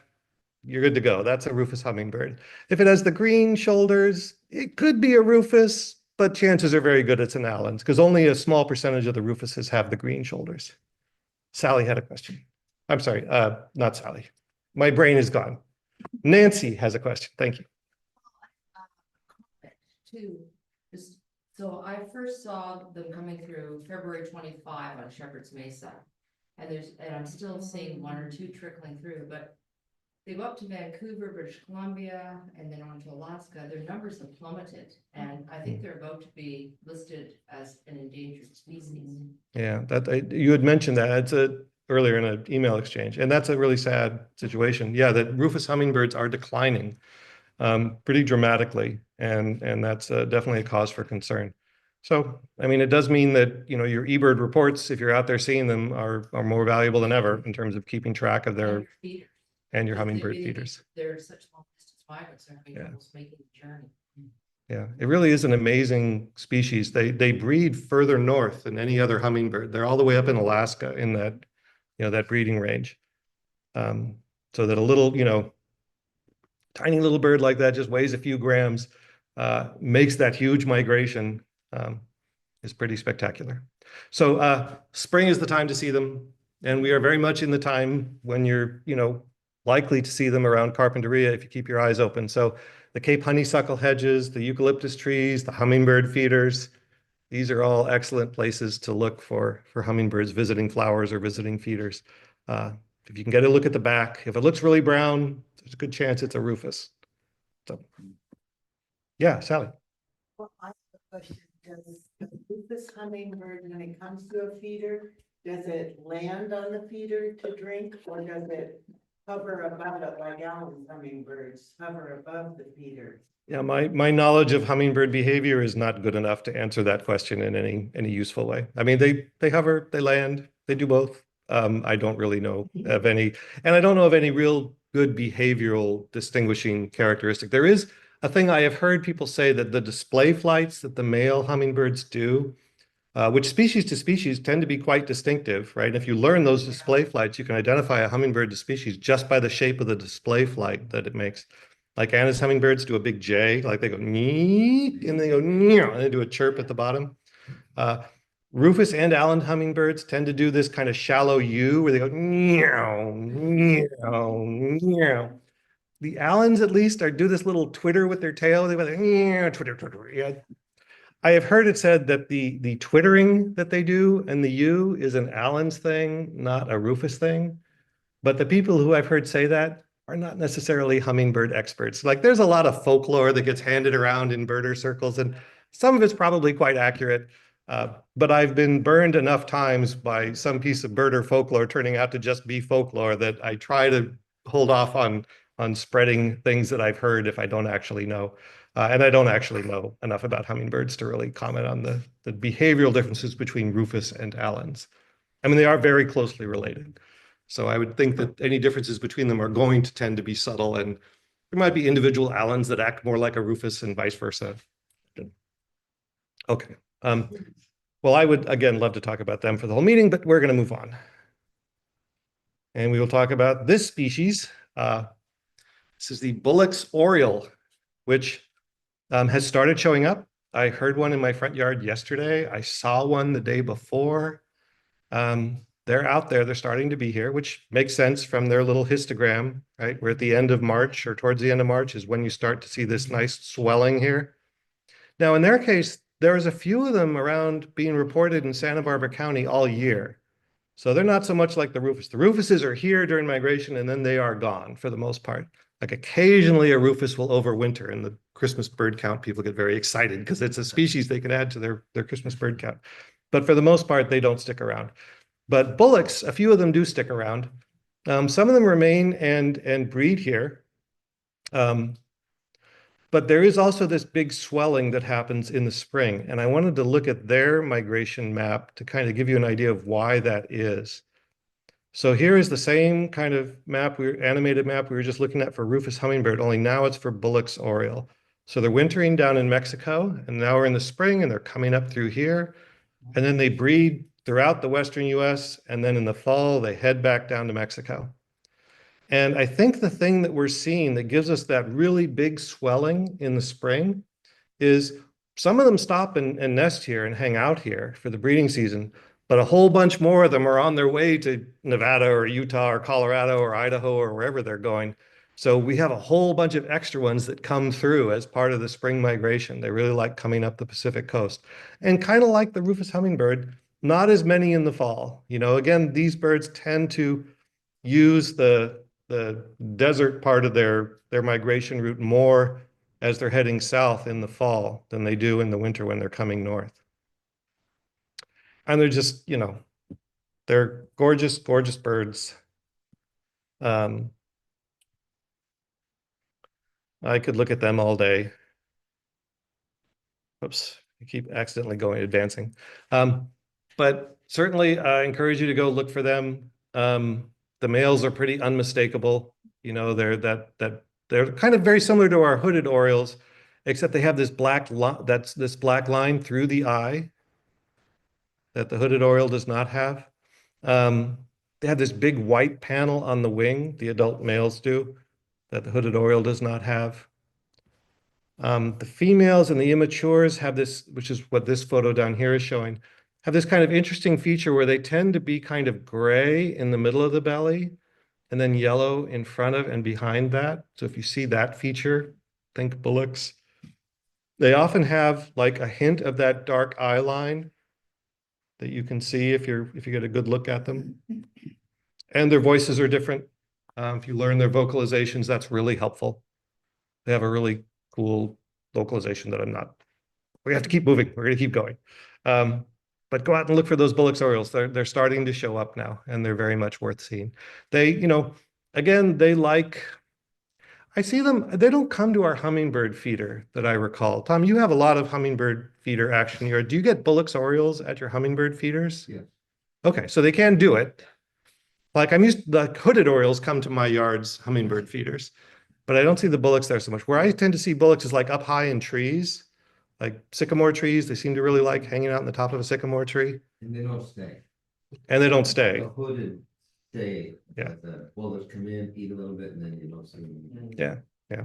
you're good to go. That's a Rufus hummingbird. If it has the green shoulders, it could be a Rufus, but chances are very good it's an Allen's because only a small percentage of the Rufuses have the green shoulders. Sally had a question. I'm sorry, not Sally. My brain is gone. Nancy has a question. Thank you. To So I first saw them coming through February 25 on Shepherd's Mesa. And I'm still seeing one or two trickling through, but they go up to Vancouver, British Columbia, and then on to Alaska. Their numbers have plummeted, and I think they're about to be listed as an endangered species. Yeah, you had mentioned that. Earlier in an email exchange, and that's a really sad situation. Yeah, that rufous hummingbirds are declining pretty dramatically, and that's definitely a cause for concern. So, I mean, it does mean that, you know, your eBird reports, if you're out there seeing them, are more valuable than ever in terms of keeping track of their Feeders. and your Because hummingbird they really- feeders. They're such long distance migrants, they're having Yeah. trouble making the journey. Yeah, it really is an amazing species. They breed further north than any other hummingbird. They're all the way up in Alaska in that, you know, that breeding range. So that a little, you know, tiny little bird like that just weighs a few grams, makes that huge migration, is pretty spectacular. So spring is the time to see them, and we are very much in the time when you're, you know, likely to see them around Carpinteria if you keep your eyes open. So the Cape honeysuckle hedges, the eucalyptus trees, the hummingbird feeders, these are all excellent places to look for hummingbirds visiting flowers or visiting feeders. If you can get a look at the back, if it looks really brown, there's a good chance it's a rufous. So, yeah, Sally. Well, I have a question. Does the rufous hummingbird, when it comes to a feeder, does it land on the feeder to drink, or does it hover above it like Alan's hummingbirds hover above the feeder? Yeah, my knowledge of hummingbird behavior is not good enough to answer that question in any useful way. I mean, they hover, they land, they do both. I don't really know of any, and I don't know of any real good behavioral distinguishing characteristic. There is a thing I have heard people say, that the display flights that the male hummingbirds do, which species to species tend to be quite distinctive, right? And if you learn those display flights, you can identify a hummingbird to species just by the shape of the display flight that it makes. Like Anna's hummingbirds do a big J, like they go nee, and they go meow, and they do a chirp at the bottom. Rufous and Allen hummingbirds tend to do this kind of shallow U where they go meow, meow, meow. The Allens, at least, do this little twitter with their tail. They go like, meow, twitter, twitter. Yeah. I have heard it said that the twittering that they do and the U is an Allen's thing, not a Rufus thing. But the people who I've heard say that are not necessarily hummingbird experts. Like, there's a lot of folklore that gets handed around in birder circles, and some of it's probably quite accurate. But I've been burned enough times by some piece of birder folklore turning out to just be folklore that I try to hold off on spreading things that I've heard if I don't actually know. And I don't actually know enough about hummingbirds to really comment on the behavioral differences between Rufus and Allens. I mean, they are very closely related. So I would think that any differences between them are going to tend to be subtle, and there might be individual Allens that act more like a Rufus and vice versa. Okay. Well, I would, again, love to talk about them for the whole meeting, but we're going to move on. And we will talk about this species. This is the Bullock's oriole, which has started showing up. I heard one in my front yard yesterday. I saw one the day before. They're out there, they're starting to be here, which makes sense from their little histogram, right? We're at the end of March, or towards the end of March is when you start to see this nice swelling here. Now, in their case, there was a few of them around being reported in Santa Barbara County all year. So they're not so much like the Rufus. The Rufuses are here during migration, and then they are gone for the most part. Like, occasionally a Rufus will overwinter, and the Christmas bird count people get very excited because it's a species they can add to their Christmas bird count. But for the most part, they don't stick around. But bullocks, a few of them do stick around. Some of them remain and breed here. But there is also this big swelling that happens in the spring. And I wanted to look at their migration map to kind of give you an idea of why that is. So here is the same kind of map, animated map we were just looking at for Rufous hummingbird, only now it's for Bullock's oriole. So they're wintering down in Mexico, and now we're in the spring, and they're coming up through here. And then they breed throughout the Western US, and then in the fall, they head back down to Mexico. And I think the thing that we're seeing that gives us that really big swelling in the spring is some of them stop and nest here and hang out here for the breeding season, but a whole bunch more of them are on their way to Nevada or Utah or Colorado or Idaho or wherever they're going. So we have a whole bunch of extra ones that come through as part of the spring migration. They really like coming up the Pacific coast. And kind of like the rufous hummingbird, not as many in the fall. You know, again, these birds tend to use the desert part of their migration route more as they're heading south in the fall than they do in the winter when they're coming north. And they're just, you know, they're gorgeous, gorgeous birds. I could look at them all day. Oops, I keep accidentally advancing. But certainly I encourage you to go look for them. The males are pretty unmistakable. You know, they're kind of very similar to our hooded orioles, except they have this black line through the eye that the hooded oriole does not have. They have this big white panel on the wing, the adult males do, that the hooded oriole does not have. The females and the immatures have this, which is what this photo down here is showing, have this kind of interesting feature where they tend to be kind of gray in the middle of the belly and then yellow in front of and behind that. So if you see that feature, think bullocks. They often have like a hint of that dark eye line that you can see if you get a good look at them. And their voices are different. If you learn their vocalizations, that's really helpful. They have a really cool vocalization that we have to keep moving. We're going to keep going. But go out and look for those Bullock's orioles. They're starting to show up now, and they're very much worth seeing. They, you know, again, I see them, they don't come to our hummingbird feeder that I recall. Tom, you have a lot of hummingbird feeder action here. Do you get Bullock's orioles at your hummingbird feeders? Yes. Okay, so they can do it. Like the hooded orioles come to my yard's hummingbird feeders, but I don't see the bullocks there so much. Where I tend to see bullocks is like up high in trees, like sycamore trees. They seem to really like hanging out in the top of a sycamore tree. And they don't stay. And they don't stay. The hooded stay. Yeah. But the bullets come in, eat a little bit, and then you don't see them. Yeah.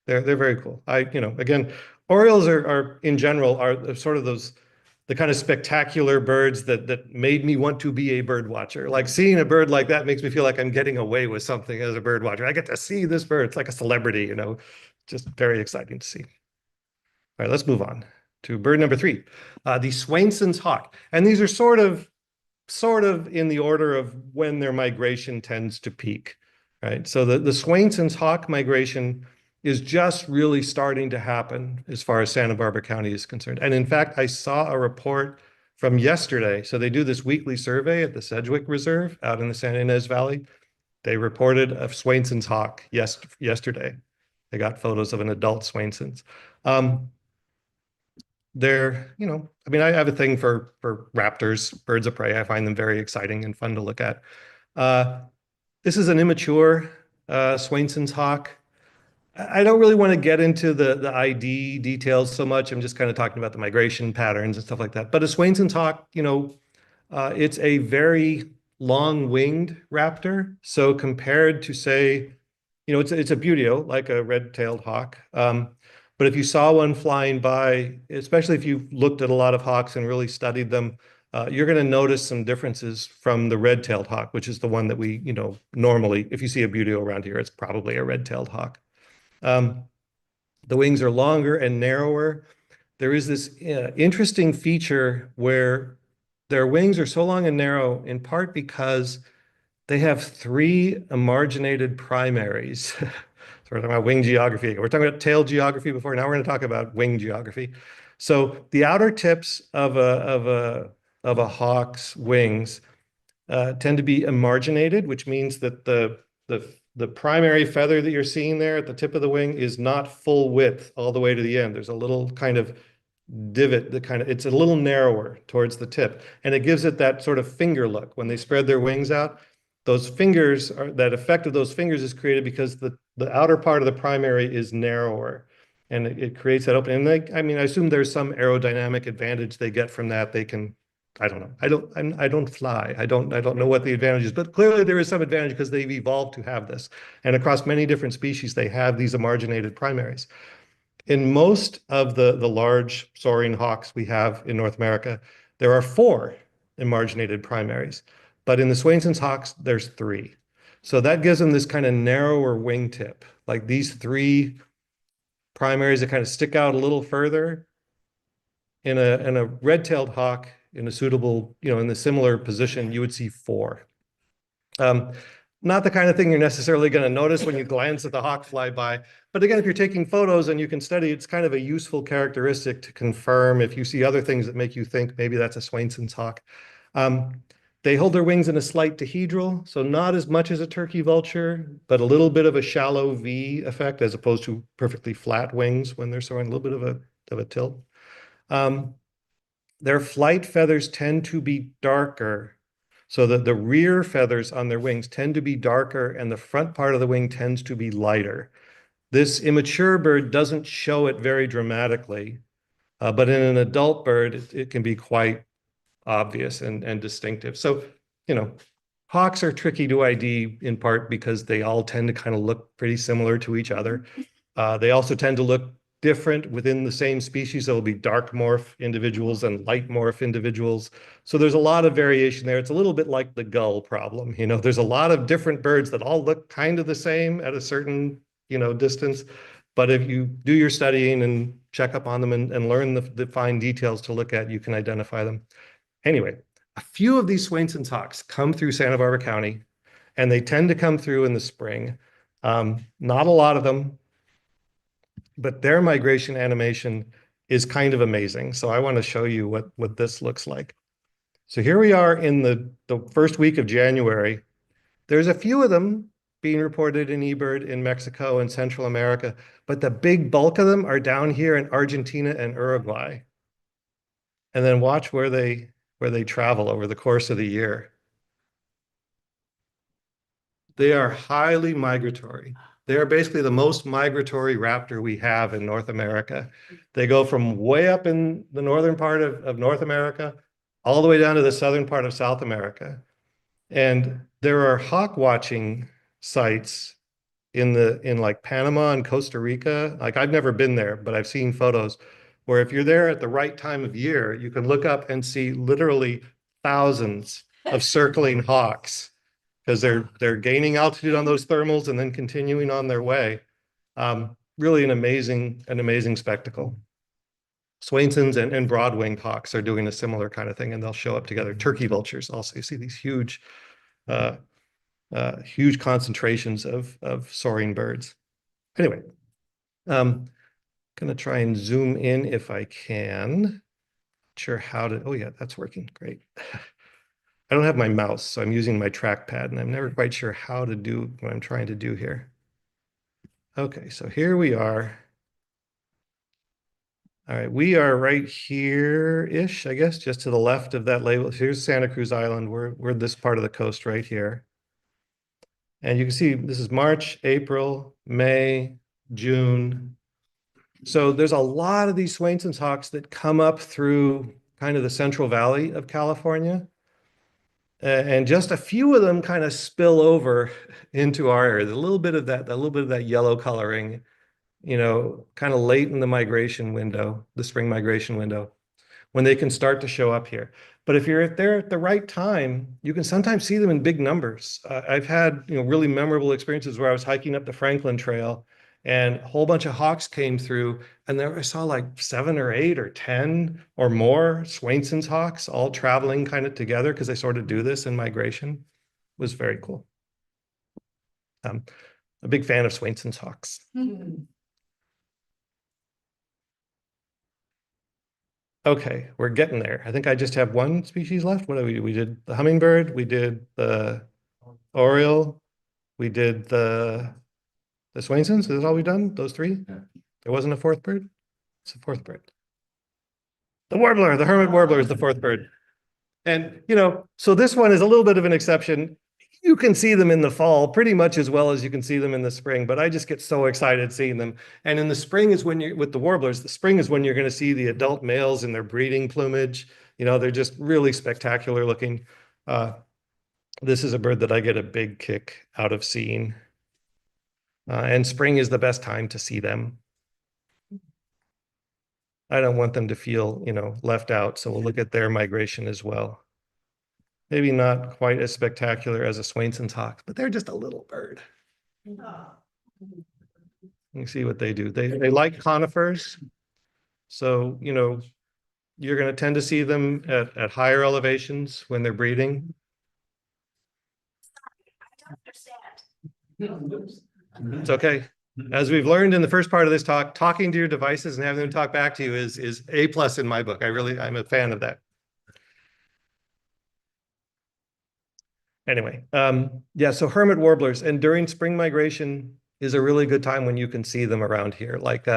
They're very cool. Again, orioles are in general are sort of the kind of spectacular birds that made me want to be a bird watcher. Like seeing a bird like that makes me feel like I'm getting away with something as a bird watcher. I get to see this bird. It's like a celebrity, you know, just very exciting to see. All right, let's move on to bird number 3, the Swainson's hawk. And these are sort of in the order of when their migration tends to peak, right? So the Swainson's hawk migration is just really starting to happen as far as Santa Barbara County is concerned. And in fact, I saw a report from yesterday. So they do this weekly survey at the Sedgwick Reserve out in the San Ynez Valley. They reported a Swainson's hawk yesterday. They got photos of an adult Swainson's. They're, you know, I mean, I have a thing for raptors, birds of prey. I find them very exciting and fun to look at. This is an immature Swainson's hawk. I don't really want to get into the ID details so much. I'm just kind of talking about the migration patterns and stuff like that. But a Swainson's hawk, you know, it's a very long-winged raptor. So compared to, say, you know, it's a buteo, like a red-tailed hawk. But if you saw one flying by, especially if you've looked at a lot of hawks and really studied them, you're going to notice some differences from the red-tailed hawk, which is the one that we, you know, normally, if you see a buteo around here, it's probably a red-tailed hawk. The wings are longer and narrower. There is this interesting feature where their wings are so long and narrow, in part because they have 3 emarginated primaries. So we're talking about wing geography. We're talking about tail geography before. Now we're going to talk about wing geography. So the outer tips of a hawk's wings tend to be emarginated, which means that the primary feather that you're seeing there at the tip of the wing is not full width all the way to the end. There's a little kind of divot it's a little narrower towards the tip, and it gives it that sort of finger look. When they spread their wings out, those fingers that effect of those fingers is created because the outer part of the primary is narrower, and it creates that opening. And I mean, I assume there's some aerodynamic advantage they get from that. They can, I don't know. I don't fly. I don't know what the advantage is, but clearly there is some advantage because they've evolved to have this. And across many different species, they have these emarginated primaries. In most of the large soaring hawks we have in North America, there are 4 emarginated primaries, but in the Swainson's hawks, there's 3. So that gives them this kind of narrower wingtip, like these three primaries that kind of stick out a little further. In a red-tailed hawk in a suitable, in the similar position, you would see four. Not the kind of thing you're necessarily going to notice when you glance at the hawk fly by. But again, if you're taking photos and you can study, it's kind of a useful characteristic to confirm if you see other things that make you think maybe that's a Swainson's hawk. They hold their wings in a slight dihedral, so not as much as a turkey vulture, but a little bit of a shallow V effect as opposed to perfectly flat wings when they're soaring, a little bit of a tilt. Their flight feathers tend to be darker. So that the rear feathers on their wings tend to be darker and the front part of the wing tends to be lighter. This immature bird doesn't show it very dramatically, but in an adult bird, it can be quite obvious and distinctive. So, hawks are tricky to ID in part because they all tend to kind of look pretty similar to each other. They also tend to look different within the same species. There will be dark morph individuals and light morph individuals. So there's a lot of variation there. It's a little bit like the gull problem. There's a lot of different birds that all look kind of the same at a certain, distance. But if you do your studying and check up on them and learn the fine details to look at, you can identify them. Anyway, a few of these Swainson's hawks come through Santa Barbara County, and they tend to come through in the spring. Not a lot of them, but their migration animation is kind of amazing. So I want to show you what this looks like. So here we are in the first week of January. There's a few of them being reported in eBird in Mexico and Central America, but the big bulk of them are down here in Argentina and Uruguay. And then watch where they travel over the course of the year. They are highly migratory. They are basically the most migratory raptor we have in North America. They go from way up in the northern part of North America all the way down to the southern part of South America. And there are hawk watching sites in like Panama and Costa Rica. Like I've never been there, but I've seen photos where if you're there at the right time of year, you can look up and see literally thousands of circling hawks because they're gaining altitude on those thermals and then continuing on their way. Really an amazing spectacle. Swainson's and broad-winged hawks are doing a similar kind of thing, and they'll show up together. Turkey vultures also, you see these huge concentrations of soaring birds. Anyway, gonna try and zoom in if I can. Not sure how to, oh yeah, that's working, great. I don't have my mouse, so I'm using my trackpad, and I'm never quite sure how to do what I'm trying to do here. Okay, so here we are. All right, we are right here-ish, I guess, just to the left of that label. Here's Santa Cruz Island. We're this part of the coast right here. And you can see this is March, April, May, June. So there's a lot of these Swainson's hawks that come up through kind of the Central Valley of California. And just a few of them kind of spill over into our area. There's a little bit of that yellow coloring, kind of late in the migration window, the spring migration window, when they can start to show up here. But if you're there at the right time, you can sometimes see them in big numbers. I've had, really memorable experiences where I was hiking up the Franklin Trail and a whole bunch of hawks came through, and there I saw like 7 or 8 or 10 or more Swainson's hawks all traveling kind of together because they sort of do this in migration. It was very cool. A big fan of Swainson's hawks. Okay, we're getting there. I think I just have one species left. What did we do? We did the hummingbird, we did the oriole, we did the Swainson's. Is that all we've done? Those 3? Yeah. There wasn't a 4th bird? It's a 4th bird. The warbler, the hermit warbler is the 4th bird. And, so this one is a little bit of an exception. You can see them in the fall pretty much as well as you can see them in the spring, but I just get so excited seeing them. And in the spring is when with the warblers, the spring is when you're going to see the adult males in their breeding plumage. They're just really spectacular looking. This is a bird that I get a big kick out of seeing. And spring is the best time to see them. I don't want them to feel, left out. So we'll look at their migration as well. Maybe not quite as spectacular as a Swainson's hawk, but they're just a little bird. You see what they do. They like conifers. So, you know, you're going to tend to see them at higher elevations when they're breeding. It's okay. As we've learned in the first part of this talk, talking to your devices and having them talk back to you is A+ in my book. I'm a fan of that. Anyway, yeah, so hermit warblers, and during spring migration is a really good time when you can see them around here. Like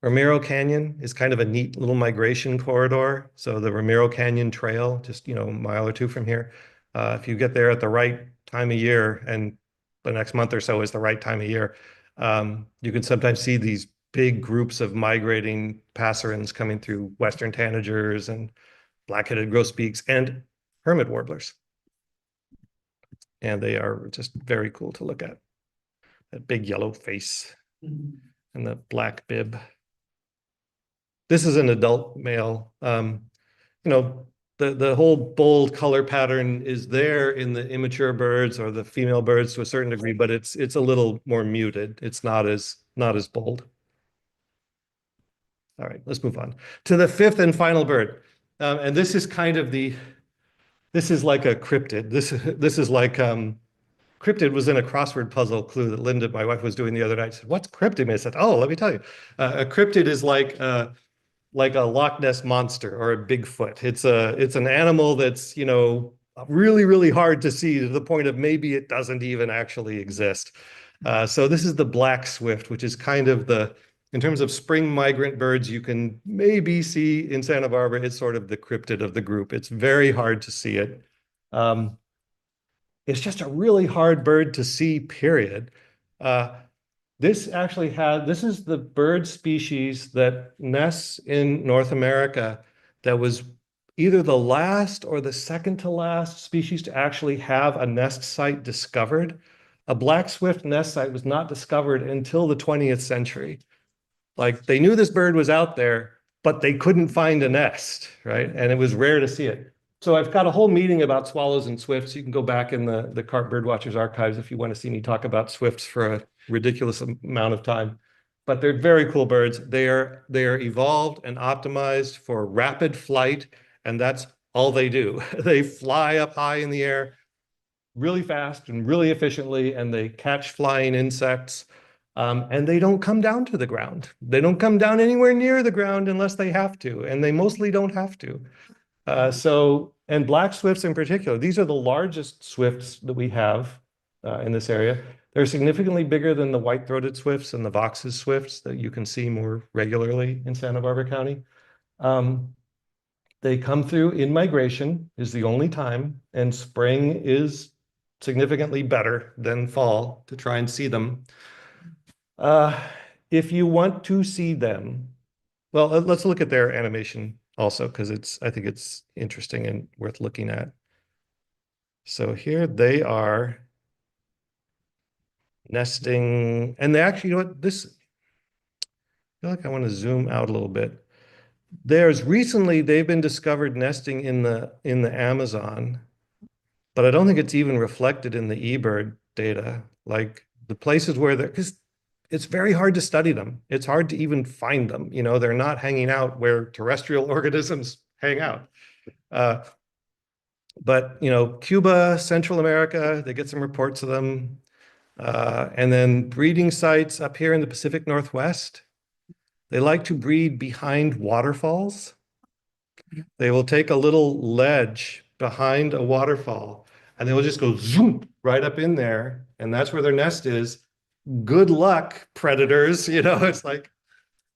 Ramiro Canyon is kind of a neat little migration corridor. So the Ramiro Canyon Trail, just, you know, a mile or two from here. If you get there at the right time of year, and the next month or so is the right time of year, you can sometimes see these big groups of migrating passerines coming through western tanagers and black-headed grosbeaks and hermit warblers. And they are just very cool to look at. That big yellow face and the black bib. This is an adult male. You know, the whole bold color pattern is there in the immature birds or the female birds to a certain degree, but it's a little more muted. It's not as bold. All right, let's move on to the fifth and final bird. And this is kind of this is like a cryptid. This is like cryptid was in a crossword puzzle clue that Linda, my wife, was doing the other night. She said, "What's cryptid?" I said, "Oh, let me tell you. A cryptid is like a Loch Ness monster or a Bigfoot. It's an animal that's, you know, really, really hard to see to the point of maybe it doesn't even actually exist. So this is the black swift, which is kind of in terms of spring migrant birds, you can maybe see in Santa Barbara, it's sort of the cryptid of the group. It's very hard to see it. It's just a really hard bird to see, period. This is the bird species that nests in North America that was either the last or the second to last species to actually have a nest site discovered. A black swift nest site was not discovered until the 20th century. Like, they knew this bird was out there, but they couldn't find a nest, right? And it was rare to see it. So I've got a whole meeting about swallows and swifts. You can go back in the Carp Birdwatchers archives if you want to see me talk about swifts for a ridiculous amount of time. But they're very cool birds. They are evolved and optimized for rapid flight, and that's all they do. They fly up high in the air really fast and really efficiently, and they catch flying insects. And they don't come down to the ground. They don't come down anywhere near the ground unless they have to, and they mostly don't have to. And black swifts in particular, these are the largest swifts that we have in this area. They're significantly bigger than the white-throated swifts and the Vox's swifts that you can see more regularly in Santa Barbara County. They come through in migration is the only time, and spring is significantly better than fall to try and see them. If you want to see them, well, let's look at their animation also, because I think it's interesting and worth looking at. So here they are nesting, and they actually, you know what, I feel like I want to zoom out a little bit. They've been discovered nesting in the Amazon, but I don't think it's even reflected in the eBird data. Like the places where because it's very hard to study them. It's hard to even find them. You know, they're not hanging out where terrestrial organisms hang out. But, you know, Cuba, Central America, they get some reports of them. And then breeding sites up here in the Pacific Northwest. They like to breed behind waterfalls. They will take a little ledge behind a waterfall and they will just go zoom right up in there. And that's where their nest is. Good luck, predators. You know, it's like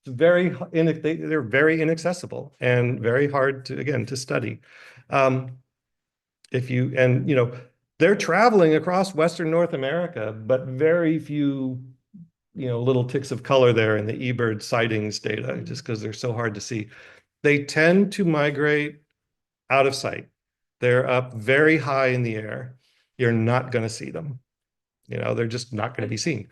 they're very inaccessible and very hard to study. They're traveling across Western North America, but very few, little ticks of color there in the eBird sightings data, just because they're so hard to see. They tend to migrate out of sight. They're up very high in the air. You're not going to see them. They're just not going to be seen.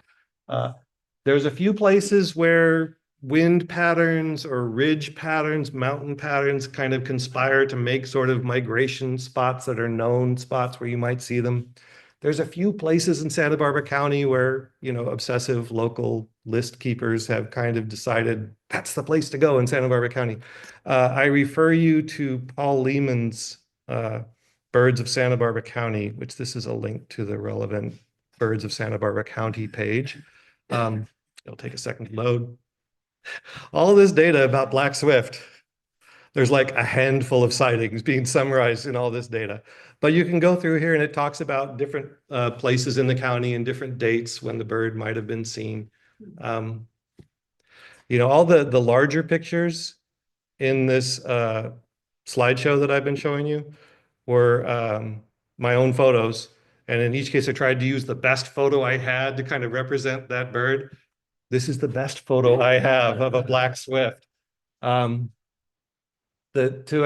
There's a few places where wind patterns or ridge patterns, mountain patterns kind of conspire to make sort of migration spots that are known spots where you might see them. There's a few places in Santa Barbara County where, you know, obsessive local list keepers have kind of decided that's the place to go in Santa Barbara County. I refer you to Paul Lehman's Birds of Santa Barbara County, which this is a link to the relevant Birds of Santa Barbara County page. It'll take a second to load. All this data about black swift. There's like a handful of sightings being summarized in all this data. But you can go through here and it talks about different places in the county and different dates when the bird might have been seen. You know, all the larger pictures in this slideshow that I've been showing you were my own photos. And in each case, I tried to use the best photo I had to kind of represent that bird. This is the best photo I have of a black swift. To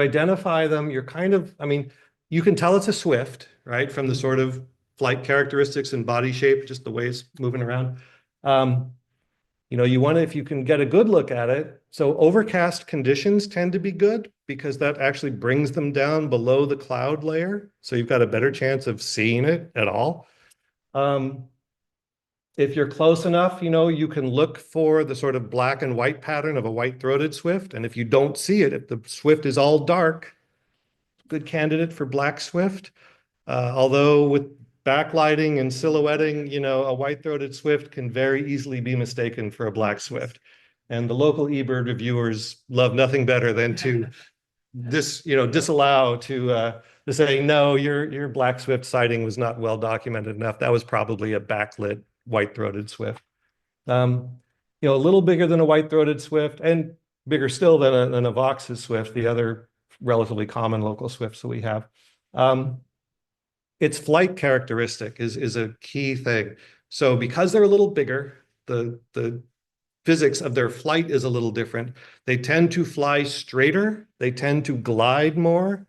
identify them, you're kind of, I mean, you can tell it's a swift, right? From the sort of flight characteristics and body shape, just the way it's moving around. You know, you want to, if you can get a good look at it. So overcast conditions tend to be good because that actually brings them down below the cloud layer. So you've got a better chance of seeing it at all. If you're close enough, you know, you can look for the sort of black and white pattern of a white-throated swift. And if you don't see it, if the swift is all dark, good candidate for black swift. Although with backlighting and silhouetting, you know, a white-throated swift can very easily be mistaken for a black swift. And the local eBird reviewers love nothing better than to disallow to say, no, your black swift sighting was not well documented enough. That was probably a backlit white-throated swift. You know, a little bigger than a white-throated swift and bigger still than a Vox's swift, the other relatively common local swifts that we have. Its flight characteristic is a key thing. So because they're a little bigger, the physics of their flight is a little different. They tend to fly straighter. They tend to glide more.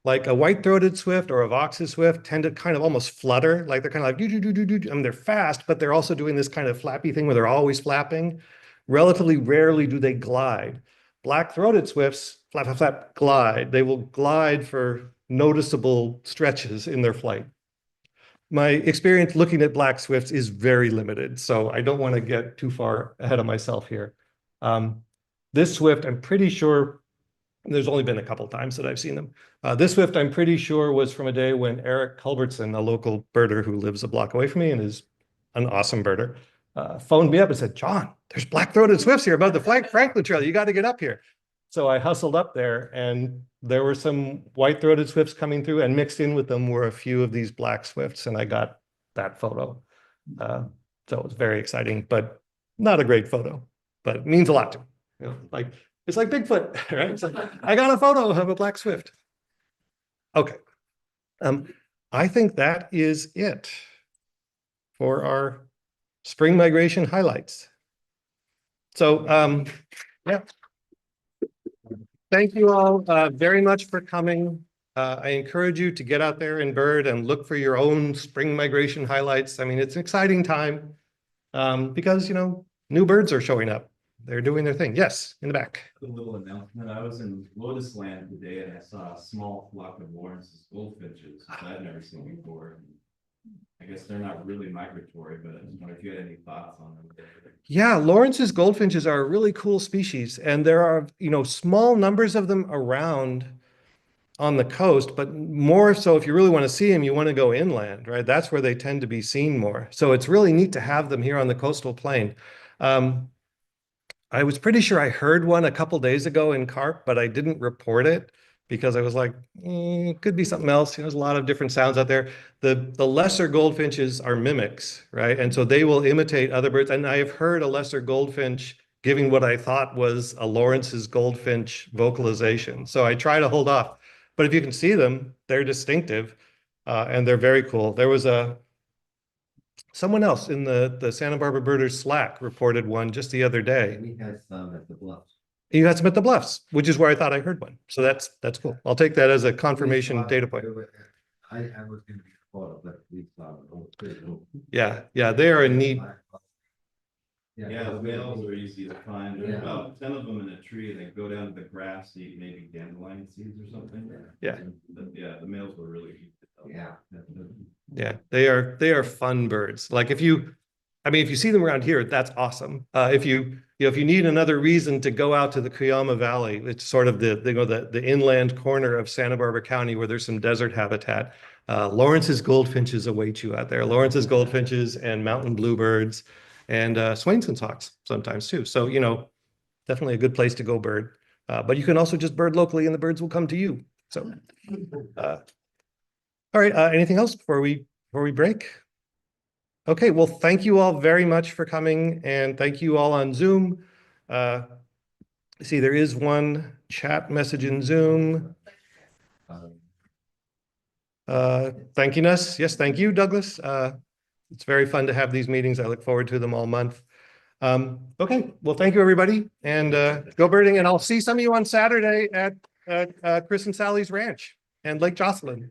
Like a white-throated swift or a Vox's swift tend to kind of almost flutter, like they're kind of like do. I mean, they're fast, but they're also doing this kind of flappy thing where they're always flapping. Relatively rarely do they glide. Black-throated swifts, flap, flap, flap, glide. They will glide for noticeable stretches in their flight. My experience looking at black swifts is very limited, so I don't want to get too far ahead of myself here. This swift, I'm pretty sure, there's only been a couple times that I've seen them. This swift, I'm pretty sure, was from a day when Eric Culbertson, a local birder who lives a block away from me and is an awesome birder, phoned me up and said, John, there's black-throated swifts here above the Franklin Trail. You got to get up here. So I hustled up there and there were some white-throated swifts coming through and mixed in with them were a few of these black swifts and I got that photo. So it was very exciting, but not a great photo, but it means a lot to me. You know, like, it's like Bigfoot, right? It's like, I got a photo of a black swift. Okay. I think that is it for our spring migration highlights. So, yeah. Thank you all very much for coming. I encourage you to get out there and bird and look for your own spring migration highlights. I mean, it's an exciting time because, you know, new birds are showing up. They're doing their thing. Yes, in the back. A little announcement. I was in Lotus Land today and I saw a small flock of Lawrence's goldfinches that I'd never seen before. I guess they're not really migratory, but I just wonder if you had any thoughts on them. Yeah, Lawrence's goldfinches are a really cool species, and there are, you know, small numbers of them around on the coast, but more so if you really want to see them, you want to go inland, right? That's where they tend to be seen more. So it's really neat to have them here on the coastal plain. I was pretty sure I heard one a couple days ago in Carp, but I didn't report it because I was like, it could be something else. You know, there's a lot of different sounds out there. The lesser goldfinches are mimics, right? And so they will imitate other birds. And I have heard a lesser goldfinch giving what I thought was a Lawrence's goldfinch vocalization. So I try to hold off. But if you can see them, they're distinctive and they're very cool. There was someone else in the Santa Barbara Birders Slack reported one just the other day. We had some at the Bluffs. You had some at the Bluffs, which is where I thought I heard one. So that's cool. I'll take that as a confirmation data point. I was gonna be photo, but we saw it. Yeah, they are a neat. Yeah, the males are easy to find. There's Yeah. about 10 of them in a tree. They go down to the grass, eat maybe dandelion seeds or something. Yeah. But yeah, the males were really easy to tell. Yeah. Yeah, they are fun birds. Like if you see them around here, that's awesome. If you need another reason to go out to the Cuyama Valley, it's sort of the inland corner of Santa Barbara County where there's some desert habitat. Lawrence's goldfinches await you out there. Lawrence's goldfinches and mountain bluebirds and Swainson's hawks sometimes too. So, definitely a good place to go bird. But you can also just bird locally and the birds will come to you. So, all right, anything else before we break? Okay, well, thank you all very much for coming and thank you all on Zoom. See, there is one chat message in Zoom. Thanking us. Yes, thank you, Douglas. It's very fun to have these meetings. I look forward to them all month. Okay, well, thank you, everybody, and go birding, and I'll see some of you on Saturday at Chris and Sally's ranch and Lake Jocelyn.